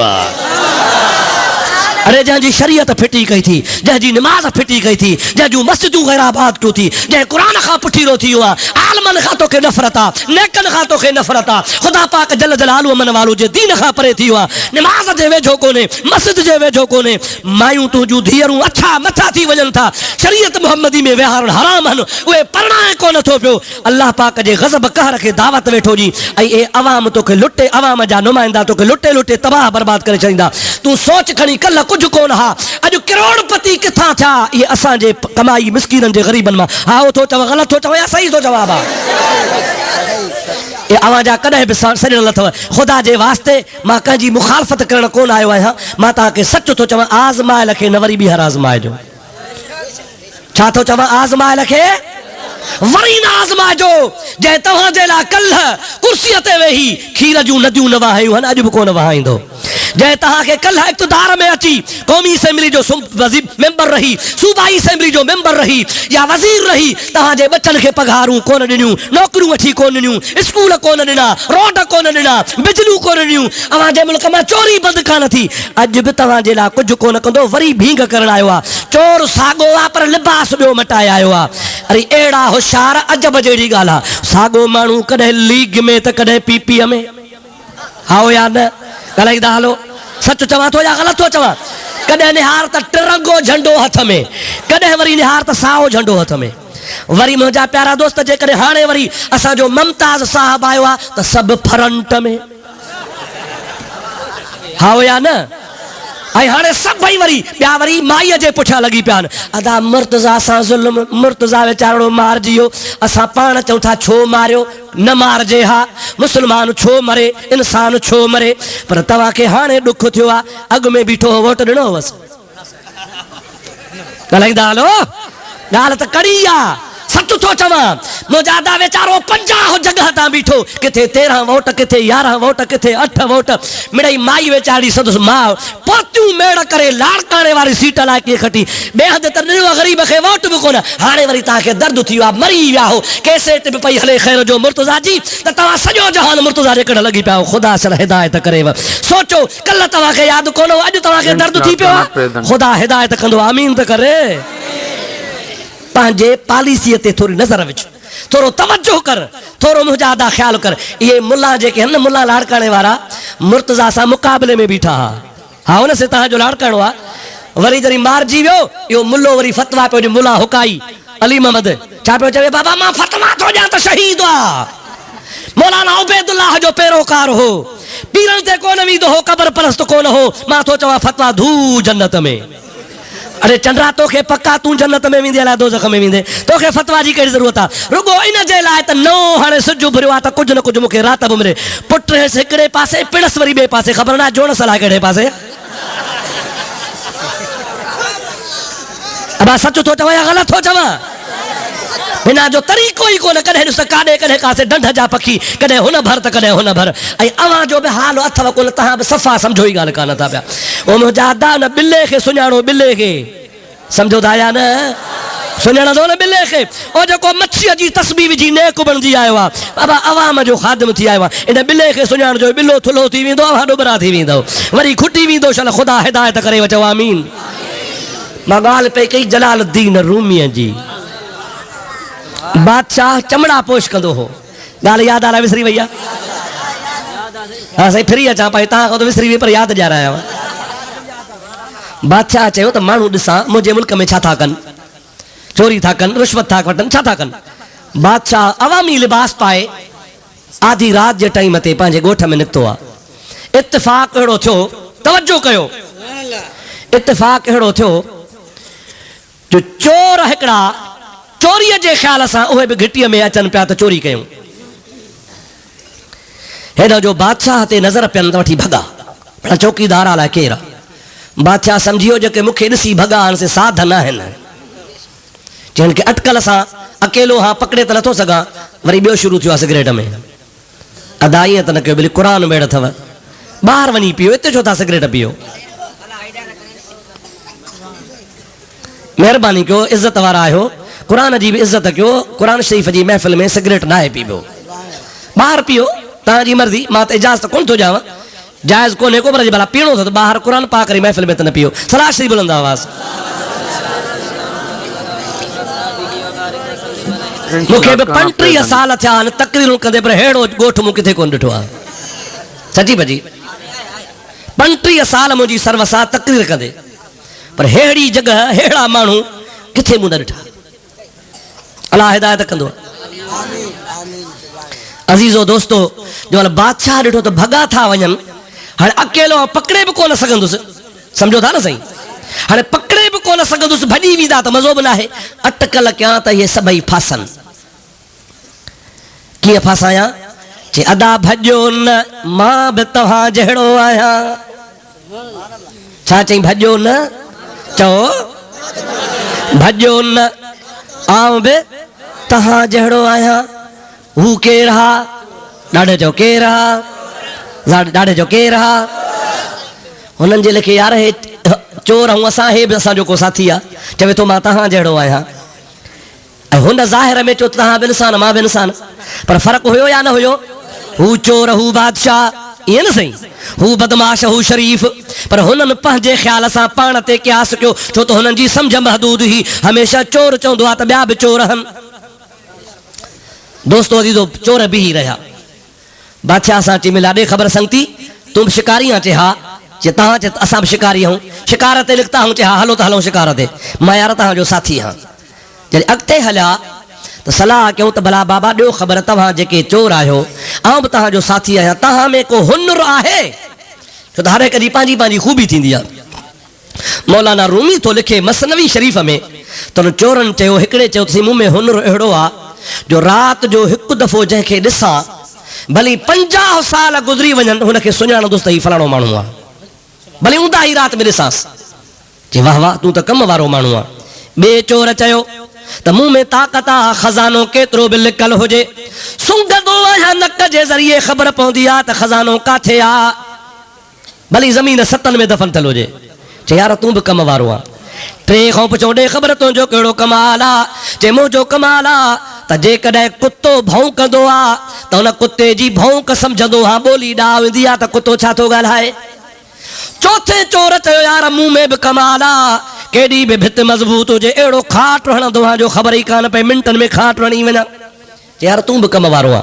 S1: अरे जंहिंजी शरीयत फिटी कई थी जंहिंजी निमाज़ फिटी कई थी जंहिंजूं मस्जिदूं गैराबाद कयूं थी जंहिं क़ुरान खां पुठीरो थी वियो आहे आलमनि खां तोखे नफ़रत आहे नेकनि खां तोखे नफ़रत आहे ख़ुदा पाक जल जलालू अमन वालो जे दीन खां परे थी वियो आहे निमाज़ जे वेझो कोन्हे मस्जिद जे वेझो कोन्हे मायूं तुंहिंजूं धीअरूं अछा मथा थी वञनि था शरीयत मुहम्मदी में विहारणु हराम आहिनि उहे परणाए कोन थो पियो अल्लाह पाक जे गज़ब कहर खे दावत वेठो ॾी ऐं ए अवाम तोखे लुटे अवाम जा नुमाइंदा तोखे लुटे लुटे तबाह बर्बाद करे छॾींदा तूं सोच खणी कल्ह कुछ कोन हा अज करोड़पति किथां था ये असा जे कमाई मिस्कीनन जे गरीबन मा हा वो तो चवा गलत तो चवा या सही तो जवाब आ ये आवाजा कदे भी सड़ियल न थव खुदा जे वास्ते मां कंहिंजी मुखालफ़त करण कोन आयो आहियां मां तव्हांखे सच थो चवां आज़माइल खे न वरी ॿीहर आज़माइजो छा थो चवां आज़माइल खे वरी न आज़माइजो जंहिं तव्हांजे लाइ कल्ह कुर्सीअ ते वेही खीर जूं नदियूं न वहायूं आहिनि अॼु बि कोन वहाईंदो जंहिं तव्हांखे कल्ह इक़्तिदार में अची क़ौमी असेंबली जो मेंबर रही सूबाई असेंबली जो मेंबर रही या वज़ीर रही तव्हांजे बचनि खे पघारूं कोन ॾिनियूं नौकरियूं वठी कोन ॾिनियूं स्कूल कोन ॾिना रोड कोन ॾिना बिजलियूं कोन ॾिनियूं अव्हांजे मुल्क मां चोरी बंदि कान थी अॼु बि तव्हांजे लाइ कुझु कोन कंदो वरी भींग करण आयो आहे चोर साॻो आहे पर लिबास ॿियो मटाए आयो आहे अरे अहिड़ा होशियार अजब जहिड़ी ॻाल्हि आहे साॻो माण्हू कॾहिं लीग में त कॾहिं पीपीअ में हाओ या न ॻाल्हाईंदा हलो सच चवां थो या ग़लति थो चवां कॾहिं निहार त तिरंगो झंडो हथ में कॾहिं वरी निहार त साओ झंडो हथ में वरी मुंहिंजा प्यारा दोस्त जेकॾहिं हाणे वरी असांजो मुमताज़ साहब आयो आहे त सभु फ्रंट में हाओ या न ऐं हाणे सभई वरी ॿिया वरी माईअ जे पुठियां लॻी पिया आहिनि अदा मुर्तज़ा सां ज़ुल्म मुर्तज़ा वीचारो मारिजी वियो असां पाण चऊं था छो मारियो न मारिजे हा मुस्लमान छो मरे इंसान छो मरे पर तव्हांखे हाणे ॾुख थियो आहे अॻु में बीठो वोट ॾिनो हुअसि ॻाल्हाईंदा हलो ॻाल्हि त कड़ी आहे सच थो चवां मुंहिंजा वीचारो 50 जगह तां बीठो किथे 13 वोट किथे 11 वोट किथे 8 वोट मिड़ई माई वीचारी सदुसि मां पोतियूं मेड़ करे लाड़काणे वारी सीट लाइ कीअं खटी ॿिए हंधि त ॾिनो ग़रीब खे वोट बि कोन हाणे वरी तव्हांखे दर्द थी वियो आहे मरी विया हो कैसेट बि पई हले ख़ैर जो मुर्तज़ा जी त तव्हां सॼो जहान मुर्तज़ा जे कॾहिं लॻी पिया हो ख़ुदा सर हिदायत करेव सोचो कल्ह तव्हांखे यादि कोन हो अॼु तव्हांखे दर्द थी पियो आहे ख़ुदा हिदायत कंदो आमीन त करे पंहिंजे पॉलिसीअ ते थोरी नज़र विझ थोरो तवज्जो कर थोरो मुंहिंजा अदा ख़्यालु कर इहे मुल्ला जेके आहिनि न मुल्ला लाड़काणे वारा मुर्तज़ा सां मुक़ाबले में बीठा हा हुन से तव्हांजो लाड़काणो आहे वरी जॾहिं मारिजी वियो इहो मुल्लो वरी फतवा पियो ॾे मुल्ला हुकाई अली मोहम्मद छा पियो चवे बाबा मां फतवा थो ॾियां त शहीद आहे मौलाना उबैदुल्लाह जो पैरोकार हो पीरनि ते कोन वेंदो हो क़बर परस्त कोन हो मां थो चवां फतवा धू जन्नत में अरे चंद्रा तोखे पक्का तू जन्नत में वेंदे अलाए दोज़ख में वेंदे तोखे फतवा जी कहिड़ी ज़रूरत आहे रुगो इन जे लाइ त नओ हाणे सिज उभरियो आहे त कुझु न कुझु मूंखे राति बि मिले पुट हिकिड़े पासे पिणस वरी ॿिए पासे ख़बर न आहे जोड़ सलाह कहिड़े पासे अब सच थो चवां या ग़लति थो चवां हिन जो तरीक़ो ई कोन कॾहिं ॾिस काॾे कॾहिं कासे ढंढ जा पखी कॾहिं हुन भर त कॾहिं हुन भर ऐं अव्हां जो बि हाल अथव कोन तव्हां बि सफ़ा सम्झो ई ॻाल्हि कान था पिया ओ मुंहिंजा अदा न ॿिले खे सुञाणो ॿिले खे सम्झो था या न सुञाणंदो न ॿिले खे ओ जेको मच्छीअ जी तस्बीह विझी नेक बणिजी आयो आहे बाबा अवाम जो ख़ादिम थी आयो आहे इन ॿिले खे सुञाणजो ॿिलो थुलो थी वेंदो अव्हां ॾुबरा थी वेंदो वरी खुटी वेंदो छल ख़ुदा हिदायत करे चओ आमीन मां ॻाल्हि पई कई जलालुद्दीन रूमीअ जी बादशाह चमड़ा पोश कंदो हो ॻाल्हि यादि आहे विसरी वई आहे हा साईं फिरी अचां पई तव्हां खां त विसरी वई पर यादि ॾियारायां बादशाह चयो त माण्हू ॾिसां मुंहिंजे मुल्क में छा था कनि चोरी था कनि रिश्वत था वठनि छा था कनि बादशाह अवामी लिबास पाए आधी राति जे टाइम ते पंहिंजे ॻोठ में निकितो आहे इत्तिफ़ाक़ अहिड़ो थियो तवजो कयो इत्तिफ़ाक़ अहिड़ो थियो जो चोर हिकिड़ा चोरीअ जे ख़्याल सां उहे बि घिटीअ में अचनि पिया त चोरी कयूं हेॾो जो बादशाह ते नज़र पियनि त वठी भॻा पर चौकीदार अलाए केरु आहे बादशाह सम्झी वियो जेके मूंखे ॾिसी भॻा हाणे से साधन आहिनि जिन खे अटकल सां अकेलो हा पकड़े त नथो सघां वरी ॿियो शुरू थियो आहे सिगरेट में अदा ईअं त न कयो भली क़ुर में अथव ॿाहिरि वञी पियो हिते छो था सिगरेट पियो महिरबानी कयो इज़त वारा आहियो क़ुर जी भी इज्जत कयो क़ुर शरीफ़ जी महफ़िल में सिगरेट ना है पीबो बाहर पियो तव्हांजी मर्ज़ी मां त इजाज़त कोन थो ॾियांव जायज़ कोन्हे को पर भला पीणो अथव त ॿाहिरि क़ुर पाक वारी महफ़िल में त न पियो सलाह शरीफ़ बुलंद आवाज़ मूंखे बि 35 साल थिया आहिनि तकरीरूं कंदे पर अहिड़ो ॻोठ मूं किथे कोन ॾिठो आहे सची भॼी 35 साल मुंहिंजी सर्वस आहे तकरीर कंदे पर अहिड़ी जॻह अहिड़ा माण्हू किथे मूं न ॾिठा अल्लाह हिदायत कंदो अज़ीज़ो दोस्तो जो बादशाह ॾिठो त भॻा था वञनि हाणे अकेलो पकड़े बि कोन सघंदुसि समझो था ना सही। हाणे पकड़े भी कोन सघंदुसि, भॼी वेंदा त मज़ो बि न आहे। अटकल कयां त इहे सभई फासनि। कीअं फासायां? जे अदा भॼो न मां बि तव्हां जहिड़ो आहियां। छा चई? भॼो न, चओ भॼो न आउं बि तव्हां जहिड़ो आहियां। हू केरु हा? ॾाढे चओ केरु हा? ॾाढे चओ केरु हा? हुननि जे लिखे यार हे चोर ऐं असां, हे बि असांजो को साथी आहे, चवे थो मां तव्हां जहिड़ो आहियां। ऐं हुन ज़ाहिर में चओ तव्हां बि इंसान मां बि इंसान, पर फ़र्क़ु हुयो या न हुयो? हू चोर, हू बादशाह, ईअं न सही। हू बदमाश, हू शरीफ़, पर हुननि पंहिंजे ख़्याल सां पाण ते क़यास कयो, छो त हुननि जी सम्झ महदूद हुई। हमेशह चोर चवंदो आहे त ॿिया बि चोर आहिनि। दोस्तो अज़ीज़ो, चोर बीही रहिया। बादशाह सां चई मिला, ॾे ख़बर संगती, तूं बि शिकारी आहे? चए हा। जे तव्हां चए असां बि शिकारी आहियूं, शिकार ते निकिता आहियूं? चए हा, हलो त हलूं शिकार ते, मां यार तव्हांजो साथी आहियां। जॾहिं अॻिते हलिया त सलाह कयूं त भला बाबा ॾियो ख़बर, तव्हां जेके चोर आहियो, आउं बि तव्हांजो साथी आहियां, तव्हां में को हुनुर आहे? छो त हर हिक जी पंहिंजी पंहिंजी ख़ूबी थींदी आहे। मौलाना रूमी थो लिखे मसनवी शरीफ़ में त हुन चोरनि चयो, हिकिड़े चयो त मूं में हुनुर अहिड़ो आहे जो राति जो हिकु दफ़ो जंहिंखे ॾिसां भली 50 साल गुज़री वञनि हुनखे सुञाणंदुसि त हीउ फलाणो माण्हू आहे। भली ऊंदा ई राति में ॾिसांसि, चई वाह वाह तूं त कम वारो माण्हू आहे। ॿिए चोर चयो त मूं में ताक़त आहे, खज़ानो केतिरो बि लिकल हुजे, सुंघंदो आहियां नक जे ज़रिए ख़बर पवंदी आहे त खज़ानो काथे आहे, भली ज़मीन 7 में दफ़न थियल हुजे। चई यार तूं बि कम वारो आहे। टे खां पुछो, ॾे ख़बर तुंहिंजो कहिड़ो कमाल आहे? चए मुंहिंजो कमाल आहे त जेकॾहिं कुतो भौंकंदो आहे त हुन कुते जी भौंक सम्झंदो आहे, ॿोली ॾाह वेंदी आहे त कुतो छा थो ॻाल्हाए। चौथे चोर चयो यार मूं में बि कमाल आहे, केॾी बि भित मज़बूत हुजे अहिड़ो खाट हणंदो आहे जो ख़बर ई कान पए मिंटनि में खाट हणी वञा। यार तूं बि कम वारो आहे।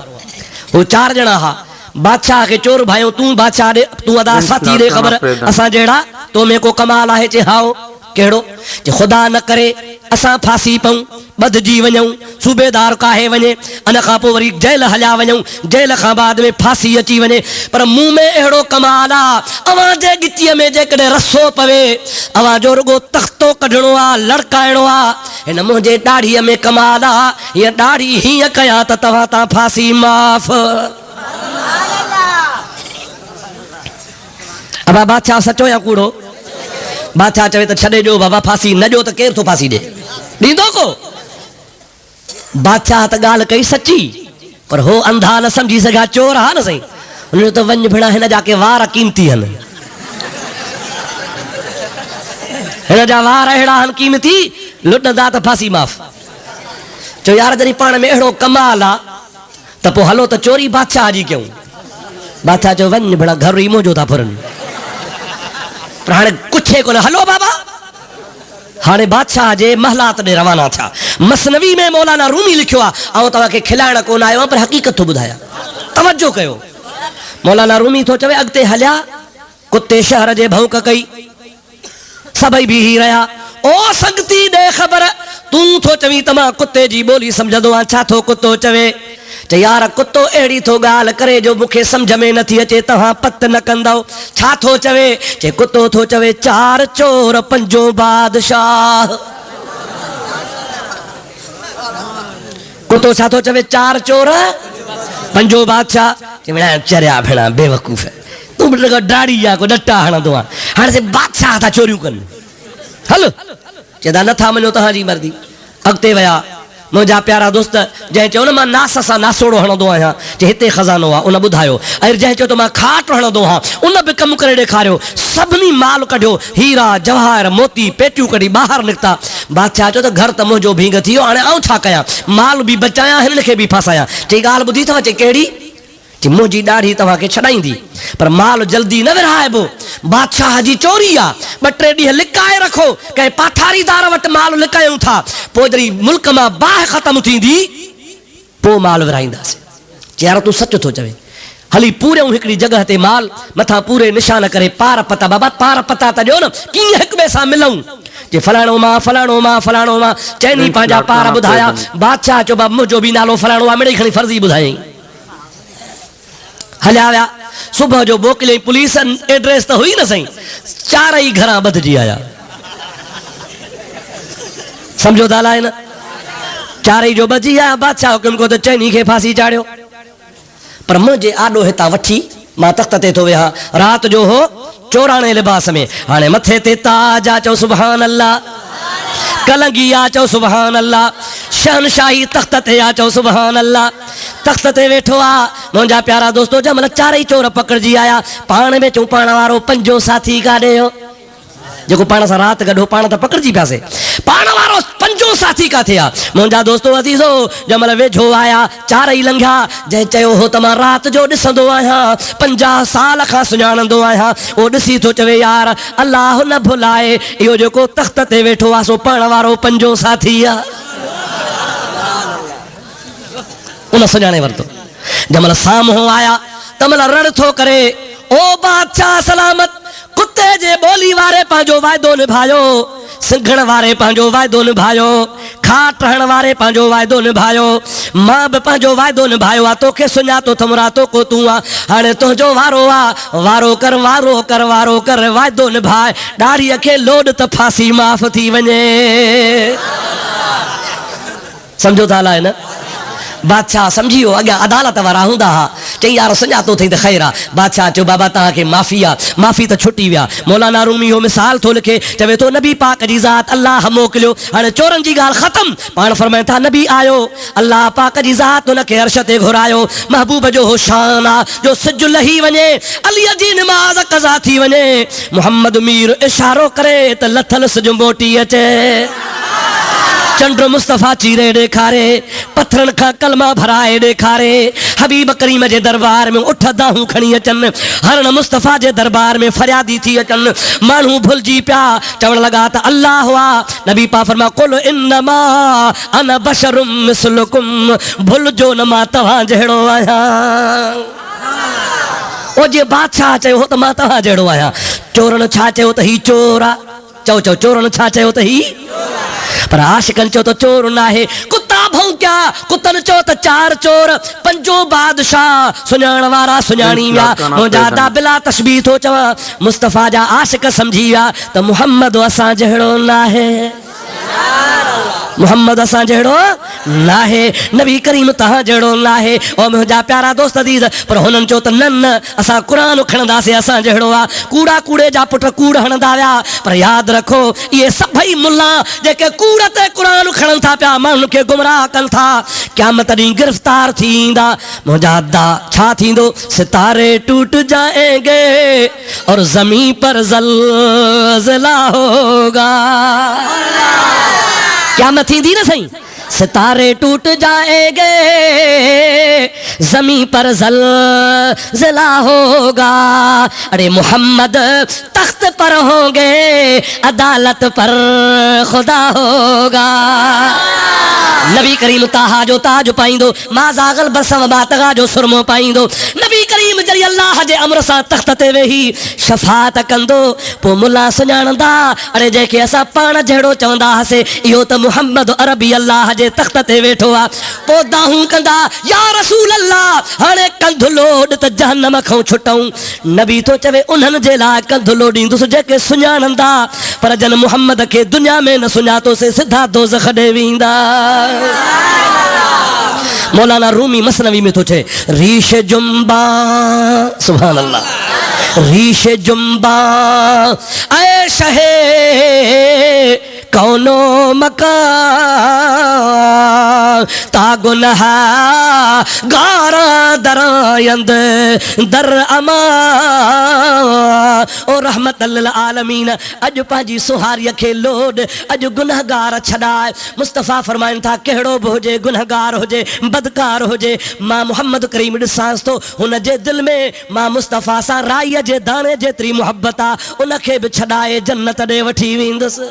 S1: हू 4 ॼणा हा। बादशाह खे चोर भाइयों, तूं बादशाह ॾे, तूं अदा साथी ॾे ख़बर असां जहिड़ा, तो में को कमाल आहे? चए हाओ कहिड़ो? जे ख़ुदा न करे असां फासी पऊं, ॿधिजी वञूं, सूबेदार काहे वञे, अन खां पोइ वरी जेल हलिया वञूं, जेल खां बाद में फासी अची वञे, पर मूं में अहिड़ो कमाल आहे, अवां जे गिचीअ में जेकॾहिं रसो पवे, अवां जो रुगो तख़्तो कढणो आहे, लड़काइणो आहे। हिन मुंहिंजे ॾाढ़ीअ में कमाल आहे, हीअ ॾाढ़ी हीअं कयां त तव्हां तां फासी माफ़। अबा बादशाह सचो या कूड़ो? बादशाह चवे त छॾे ॾियो बाबा, फासी न ॾियो त केरु थो फासी ॾे, ॾींदो को? बादशाह त ॻाल्हि कई सची, पर हो अंधा न सम्झी सघिया, चोर हा न सही। हुनजो त वञ भेणा, हिन जा के वार कीमती आहिनि, हिन जा वार अहिड़ा आहिनि कीमती, लुटंदा त फासी माफ़। चो यार जॾहिं पाण में अहिड़ो कमाल आहे त पोइ हलो त चोरी बादशाह जी कयूं। बादशाह चयो वञ भेणा, घर ई मुंहिंजो था फुरनि, पर हाणे कुझु कोन्हे, हलो बाबा। हाणे बादशाह जे महलात ॾे रवाना थिया। मसनवी में मौलाना रूमी लिखियो आहे, ऐं तव्हांखे खिलाइण कोन आयो आहियां, पर हक़ीक़त थो ॿुधायां, तवजो कयो। मौलाना रूमी थो चवे अॻिते हलिया, कुते शहर जे भौंक कई, सभई बीही रहिया। ओ संगती ॾे ख़बर, तूं थो चवीं त मां कुते जी ॿोली सम्झंदो आहियां, छा थो कुतो चवे? चई यार कुतो अहिड़ी थो ॻाल्हि करे जो मूंखे सम्झ में नथी अचे, तव्हां पत न कंदव। छा थो चवे? चए कुतो थो चवे 4 चोर 5 बादशाह। कुतो छा थो चवे? 4 चोर 5 बादशाह। चए चरिया भेणा बेवकूफ़, तूं बि ॾाढ़ी आहे, को ॾटा हणंदो आहे, हाणे से बादशाह था चोरियूं कनि, हल। चवंदा नथा मञो तव्हांजी मर्ज़ी। अॻिते विया मुंहिंजा प्यारा दोस्त, जंहिं चयो न मां नास सां नासोड़ो हणंदो आहियां, चए हिते खज़ानो आहे, उन ॿुधायो। ऐं जंहिं चयो त मां खाट हणंदो आहियां, उन बि कमु करे ॾेखारियो। सभिनी माल कढियो, हीरा जवाहर मोती पेटियूं कढी ॿाहिरि निकिता। बादशाह चयो त घर त मुंहिंजो भींग थी वियो, हाणे आउं छा कयां? माल बि बचायां, हिननि खे बि फासायां। चई ॻाल्हि ॿुधी अथव? चई कहिड़ी? चई मुंहिंजी ॾाढ़ी तव्हांखे छॾाईंदी, पर माल जल्दी न विरहाइबो, बादशाह जी चोरी आहे। 2-3 ॾींहं लिकाए रखो, कंहिं पाठारीदार वटि माल लिकायूं था, पोइ जॾहिं मुल्क मां बाहि ख़तमु थींदी पोइ माल विरहाईंदासीं। चई यार तूं सच थो चवे। हली पूरियूं हिकिड़ी जॻह ते माल, मथां पूरे निशान करे पार पता। बाबा पार पता त ॾियो न, कीअं हिक ॿिए सां मिलूं? जे फलाणो मां फलाणो मां फलाणो मां चइनी पंहिंजा पार ॿुधाया। बादशाह चयो बाबा मुंहिंजो बि नालो फलाणो आहे, मिड़ई खणी फर्ज़ी ॿुधायईं। हलिया विया, सुबुह जो मोकिलियईं, पुलिस एड्रेस त हुई न सही, चारई घरां बदजी आया। समझो था लाइन, चारई जो बची आया बादशाह हुकुम को तो चैनी के फांसी चाड़ियो। पर मुझे आडो हितां वठी मां तख्त ते तो वेहा रात जो हो चोराणे लिबास में, हाणे मथे ते ताज आ चओ सुभान अल्लाह, कलंगी आ चओ सुभान अल्लाह, शहनशाही तख्त ते आ चओ सुभान अल्लाह। तख्त ते वेठो आ मुंहिंजा प्यारा दोस्तो, जंहिंमहिल चारई चोर पकड़जी आया पाण में चऊं पाण वारो पंजो साथी काॾे हो, जेको पाण सां राति गॾु पाण त पकड़जी पियासीं, पाण वारो पंजो साथी काथे आ। मुंहिंजा दोस्तो अज़ीज़ो जंहिंमहिल वेझो आया चारई लंघिया, जंहिं चयो हो त मां राति जो ॾिसंदो आहियां, 50 साल खां सुञाणंदो आहियां, उहो ॾिसी थो चवे यार अल्लाह न भुलाए इहो जेको तख्त ते वेठो आहे सो पाण वारो पंजो साथी आहे। उन सुञाणे वरितो। जंहिंमहिल साम्हूं आया तंहिंमहिल रड़ थो करे, ओ बादशाह सलामत, कुत्ते जे ॿोली वारे पंहिंजो वाइदो निभायो, सिंघण वारे पंहिंजो वाइदो निभायो, खाट हण वारे पंहिंजो वाइदो निभायो, मां बि पंहिंजो वाइदो निभायो आहे, तोखे सुञातो थम रातो को तूं आहे, हाणे तुंहिंजो वारो आहे, वारो कर वारो कर वारो कर, वाइदो निभाए, ॾाढ़ीअ खे लोड त फांसी माफ़ थी वञे। सम्झो था अलाए न? बादशाह सम्झी वियो, अॻियां अदालत वारा हूंदा हुआ, चई यार सुञातो अथई त ख़ैर आहे। बादशाह चयो बाबा तव्हांखे माफ़ी आहे, माफ़ी त छुटी विया। मौलाना रूमी हो मिसाल थो लिखे, चवे थो नबी पाक जी ज़ात अल्लाह मोकिलियो, हाणे चोरनि जी ॻाल्हि ख़तमु, पाण फरमाइनि था नबी आयो, अल्लाह पाक जी ज़ात हुनखे अर्श ते घुरायो, महबूब जो हो शान आहे जो सिजु लही वञे, अलीअ जी निमाज़ क़ज़ा थी वञे, मुहम्मद मीर इशारो करे त लथल सिजु मोटी अचे, चंड मुस्तफ़ा चीरे ॾेखारे, पत्थरनि खां कलमा भराए ॾेखारे, हबीब करीम जे दरबार में उठ दाहूं खणी अचनि, हरण मुस्तफ़ा जे दरबार में फरियादी थी अचनि, माण्हू भुलिजी पिया, चवण लॻा त अल्लाह हुआ। नबी पा फरमा कुल इन्नमा अना बशरुम मिसलुकुम, भुलिजो न मां तव्हां जहिड़ो आहियां। ओ जे बादशाह चयो हो त मां तव्हां जहिड़ो आहियां, चोरनि छा चयो त ही चोर आहे, चओ चओ चोरनि छा चयो त ही, पर आशिकनि चयो त चोर न आहे। कुत्ता भौंकिया, कुतनि चयो त 4 चोर, पंजो बादशाह, सुञाण वारा सुञाणी विया। मुंहिंजा दाबिला तशबीह थो चवां, मुस्तफ़ा जा आशिक सम्झी विया त मुहम्मद असां जहिड़ो न आहे, मुहम्मद असां जहिड़ो न आहे, नबी करीम तव्हां जहिड़ो न आहे। ओ मुंहिंजा प्यारा दोस्त अज़ीज़, पर हुननि चयो त न न असां क़ुर खणंदासीं, असां जहिड़ो आहे। कूड़ा कूड़े जा पुट कूड़ हणंदा विया, पर यादि रखो इहे सभई मुल्ला जेके कूड़ ते क़ुर खणनि था पिया, माण्हुनि खे गुमराह कनि था, क़यामत ॾींहुं गिरफ़्तार थी ईंदा। मुंहिंजा दा छा थींदो, सितारे टूट जाएंगे और ज़मीन पर ज़लज़ला होगा, क़यामत थींदी न सही, सितारे टूट जाएंगे ज़मीन पर ज़लज़ला होगा, अरे मोहम्मद तख्त पर होंगे, अदालत पर खुदा होगा। नबी करीम ताहा जो ताज पाईंदो, माज़ागल बसम बातगा जो सुरमो पाईंदो, नबी करीम जरी अल्लाह जे अमर सां तख्त ते वेही शफ़ाअत कंदो, पोइ मुल्ला सुञाणंदा, अरे जंहिंखे असां पाण जहिड़ो चवंदा हुआसीं इहो त मुहम्मद अरबी अल्लाह जे तख्त ते वेठो आहे। पोइ दाहूं कंदा, या रसूल अल्लाह हाणे कंधु लोड त जहन्नम खां छुटऊं। नबी थो चवे उन्हनि जे लाइ कंधु लोॾींदुसि जेके सुञाणंदा, पर जन मुहम्मद खे दुनिया में न सुञातोसीं, सिधा दोज़ख ॾे वेंदा। मौलाना रूमी मसनवी में तो छे, रीश जुम्बा, सुभान अल्लाह, रीश जुम्बा ऐ शहे कौनो मकान, तागुनह गारा दरायंद दर अमा, ओ रहमत लिल आलमीन, अज पंहिंजी सुहारीअ खे लोड, अज गुनहगार छॾाए। मुस्तफ़ा फरमाइनि था कहिड़ो बि हुजे, गुनहगार हुजे, बदकार हुजे, मां मुहम्मद करीम ॾिसांसि थो, हुन जे दिलि में मां मुस्तफ़ा सां राईअ जे दाणे जेतिरी मुहबत आहे, उनखे बि छॾाए जन्नत ॾे वठी वेंदुसि।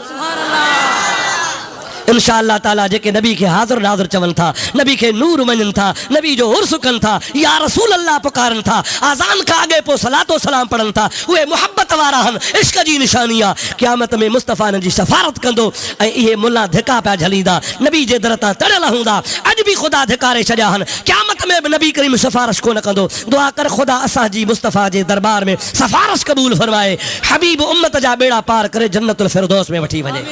S1: इंशाअल्लाह ताला जेके नबी के हाज़िर नाज़िर चवन था, नबी के नूर मञनि था, नबी जो उर्स कन था, या रसूल अल्लाह पुकारन था, आज़ान का आगे पो सलातो सलाम पढ़न था, उहे मोहब्बत वारा हन, इश्क जी निशानिया क़यामत में मुस्तफ़ा जी सफ़ारत कंदो ऐं इहे मुल्ला धिका पिया झलींदा, नबी जे दर तां तड़ियल हूंदा। अॼु बि ख़ुदा धिकारे छॾिया हन, क़यामत में बि नबी करीम सिफ़ारिश कोन कंदो। दुआ कर ख़ुदा असांजी मुस्तफ़ा जे दरबार में सिफ़ारिश क़बूल फरमाए, हबीब उम्मत जा बेड़ा पार करे जन्नतुल फिरदौस में वठी वञे।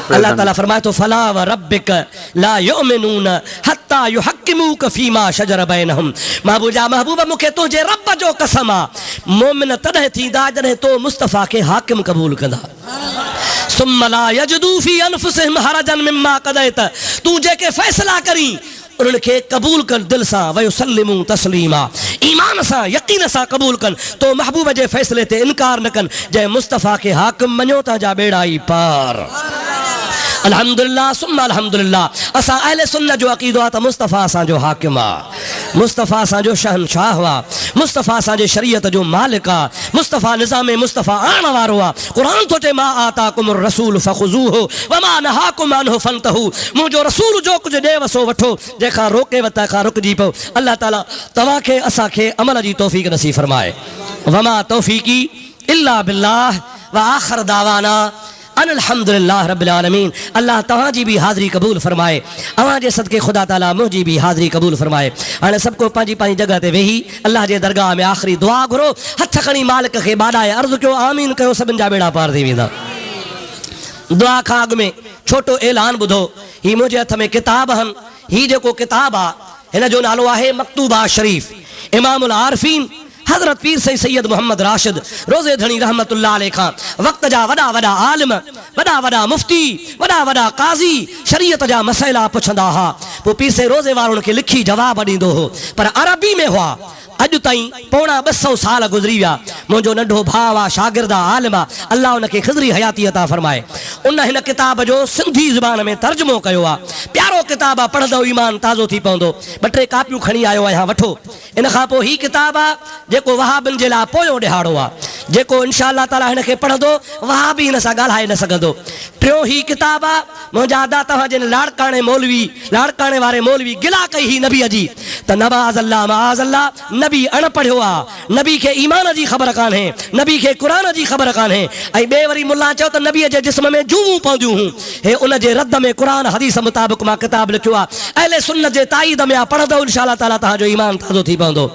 S1: अल्लाह ताला फरमाए तो फला व रब्बिक ला युमिनून हत्ता युहक्किमूक फीमा शजर बैनहुम। महबूबा मूंखे तुंहिंजे रब जो कसम आहे, मोमिन तॾहिं थींदा जॾहिं तो मुस्तफ़ा खे हाकिम क़बूल कंदा। सुम्मा ला यजदू फी अनफुसिहिम हरजन मिम्मा क़दैत, तूं जेके फ़ैसला करी उन्हनि खे क़बूल कनि दिलि सां, वयुसल्लिमू तस्लीमा, ईमान सां यकीन सां क़बूल कनि, तो महबूब जे फ़ैसिले ते इनकार न कनि। जंहिं मुस्तफ़ा खे हाकिम मञो था जा बेड़ा ई पार। अल्हम्दुलिल्लाह सुम्मा अल्हम्दुलिल्लाह। असां अहले सुन्नत जो अक़ीदो आहे त मुस्तफ़ा असांजो हाकिम आहे, मुस्तफ़ा असांजो शहनशाह आहे, मुस्तफ़ा असांजे शरीयत जो मालिक आहे, मुस्तफ़ा निज़ाम मुस्तफ़ा आणण वारो आहे। क़ुरान थो चए मा आताकुमुर रसूल फ़ख़ुज़ूहु वमा नहाकुम अन्हु फ़ंतहू, मुंहिंजो रसूल जो कुझु ॾे वसो वठो, जंहिंखां रोके वरिता खां रुकिजी पियो। अल्लाह ताला तव्हांखे असांखे अमल जी तौफ़ीक़ नसीब फरमाए। वमा तौफ़ीक़ी इल्ला बिल्लाह व आख़िर दावाना अल्हम्दुलिल्लाह रब्बिल आलमीन। अल्लाह तव्हांजी भी हाज़िरी क़बूल फरमाए, अवां जे सदके ख़ुदा ताला मुंहिंजी भी हाज़िरी क़बूल फरमाए। हाणे सबको पंहिंजी पंहिंजी जगह ते वेही अल्लाह जे दरगाह में आख़िरी दुआ घुरो, हथ खणी मालिक खे बाॾाए अर्ज़ु कयो आमीन कयो, सभिनि जा बेड़ा पार थी वेंदा। दुआ खां अॻु में छोटो ऐलान ॿुधो, ही मुंहिंजे हथ में किताब आहिनि, ही जेको किताब आहे हिन जो नालो आहे मकतूबा शरीफ़, इमामुल आरिफ़ीन हज़रत पीर सैयद मोहम्मद राशिद रोज़े धणी रहमतुल्लाह अलैह खां वक़्त जा वॾा वॾा आलिम, वॾा वॾा मुफ़्ती, वॾा वॾा काज़ी शरीयत जा मसइला पुछंदा हुआ, पोइ पीर से रोज़े वारनि खे लिखी जवाब ॾींदो हो, पर अरबी में हुआ। अॼु ताईं पौणा 200 साल गुज़री विया। मुंहिंजो नंढो भाउ आहे, शागिर्द आहे, आलिम आहे, अल्लाह उनखे ख़िज़री हयाती अता फरमाए। उन हिन किताब जो सिंधी ज़ुबान में तर्जुमो कयो आहे, प्यारो किताब आहे, पढ़ंदो ईमान ताज़ो थी पवंदो। 2-3 कापियूं खणी आयो आहियां, वठो। इन खां पोइ ही किताब आहे जेको वहाबिन जे लाइ पोयों ॾिहाड़ो आहे, जेको इंशा अल्लाह ताला हिन खे पढ़ंदो वहाबी हिन सां ॻाल्हाए न सघंदो। टियों ही किताब आहे मुंहिंजा अदा तव्हांजे लाड़काणे मौलवी, लाड़काणे वारे मौलवी गिला कई ही नबीअ जी, त नवाज़ अल्लाह माज़ अल्लाह नबी अण पढ़ियो आहे, नबी खे ईमान जी ख़बर कान्हे, नबी खे क़ुरान जी ख़बर कान्हे। ऐं ॿिए वरी मुल्ला चयो त नबीअ जे जिस्म में जूं पवंदियूं हुयूं, हे उन जे रद में क़ुरान हदीस मुताबिक़ मां किताब लिखियो आहे, अहले सुन्नत जे ताईद में आहे, पढ़ंदो इंशा अल्लाह ताला तव्हांजो ईमान ताज़ो थी पवंदो।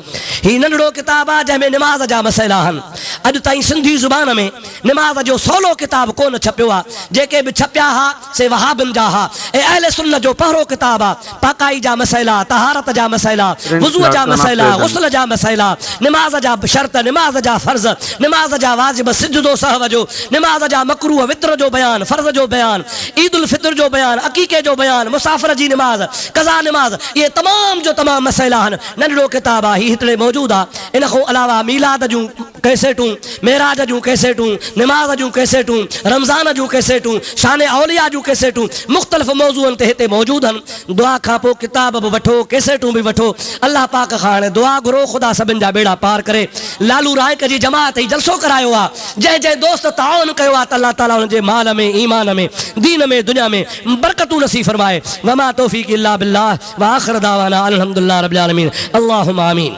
S1: ही नंढड़ो किताब आहे जंहिंमें निमाज़ जा मसइला आहिनि। अॼु ताईं सिंधी ज़ुबान में निमाज़ जो सवलो किताब कोन छपियो आहे, जेके बि छपिया हा से वहाबिन जा हा। ऐं अहले सुन्नत जो पहिरो किताब आहे, पाकाई जा मसइला, तहारत जा मसइला, वुज़ू जा मसइला, गुस्ल जा मसइला, निमाज़ जा शर्त, निमाज़ जा फ़र्ज़, निमाज़ जा वाजिब, सिजदो सहव जो, निमाज़ जा मकरूह वित्र जो बयान, फ़र्ज़ जो बयान, ईद उल फितर जो बयान, अक़ीक़े जो बयान, मुसाफ़िर जी निमाज़, क़ज़ा निमाज़, ये तमाम जो तमाम मसइला आहिनि। नंढड़ो किताब आहे, ही हिते मौजूदु आहे। इन खां अलावा मीलाद जूं कैसेटूं, मेराज जूं कैसेटूं, निमाज़ जूं कैसेटूं, रमज़ान जूं कैसेटूं, शान औलिया जूं कैसेटूं, मुख़्तलिफ़ मौज़ूअनि ते हिते मौजूदु आहिनि। दुआ खां पोइ किताब बि वठो, कैसेटूं बि वठो। अल्लाह पाक खां हाणे दुआ घुरो, ख़ुदा सभिनि जा बेड़ा पार करे। लालू रायक जी जमात ही जलसो करायो आहे, जंहिं जंहिं दोस्त ताउन कयो आहे त अल्लाह ताला हुनजे माल में, ईमान में, दीन में, दुनिया में बरकतूं नसीब फरमाए। वमा तौफ़ीक़ इल्ला बिल्लाह व आख़िर दावाना अल्हम्दुलिल्लाह रब्बिल आलमीन। अल्लाहुम्मा आमीन।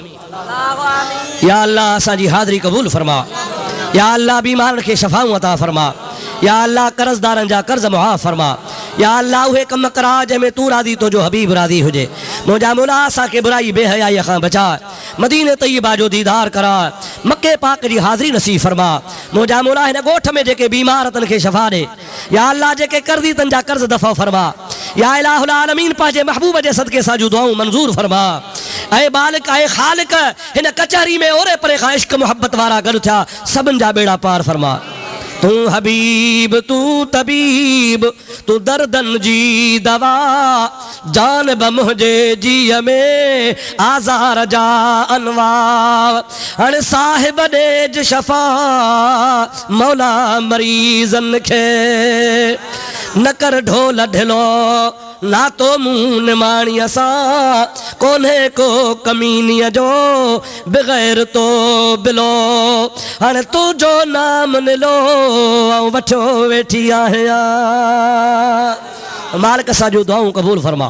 S1: या अल्लाह असांजी हाज़िरी क़बूल फरमा, या अल्लाह बीमारनि खे शफ़ाऊं अता फरमा, या अल्लाह कर्ज़दारनि जा कर्ज़ मुआफ़ फरमा, या अल्लाह उहे कम करा जंहिंमें तूं राज़ी तुंहिंजो हबीब राज़ी हुजे। मुंहिंजा मुला असांखे बुराई बेहयाईअ खां बचा, मदीने तय्यबा जो दीदार करा, मके पाक जी हाज़िरी नसीब फरमा। मुंहिंजा मुला हिन ॻोठ में जेके बीमार तन खे शफ़ा ॾे, या अल्लाह जेके कर्ज़ी तन जा कर्ज़ दफ़ो फरमा, या इलाहुल आलमीन पंहिंजे महबूब जे सदके सां जूं दुआऊं मंज़ूर फरमा। ऐं मालिक ऐं ख़ालिक हिन कचहरी में ओरे परे खां इश्क मोहब्बत वारा गॾु थिया, सभिनि जा बेड़ा पार फरमा। तू हबीब तू तबीब तू दर्दन जी दवा, जान ब मुझे जीअ में आज़ार जा अनवा, हण साहिब ॾेज शफ़ा मौला मरीज़न खे, न कर ढोल ढिलो ना तो मुंह निमाणीअ सां, कोन्हे को कमीनीअ जो बग़ैर तो बिलो, हाणे तुंहिंजो नाम निलो ऐं वठो वेठी आहियां। मालिक साजो दुआओं कबूल फरमा।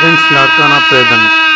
S2: प्रिंस लाड़काना प्रेदन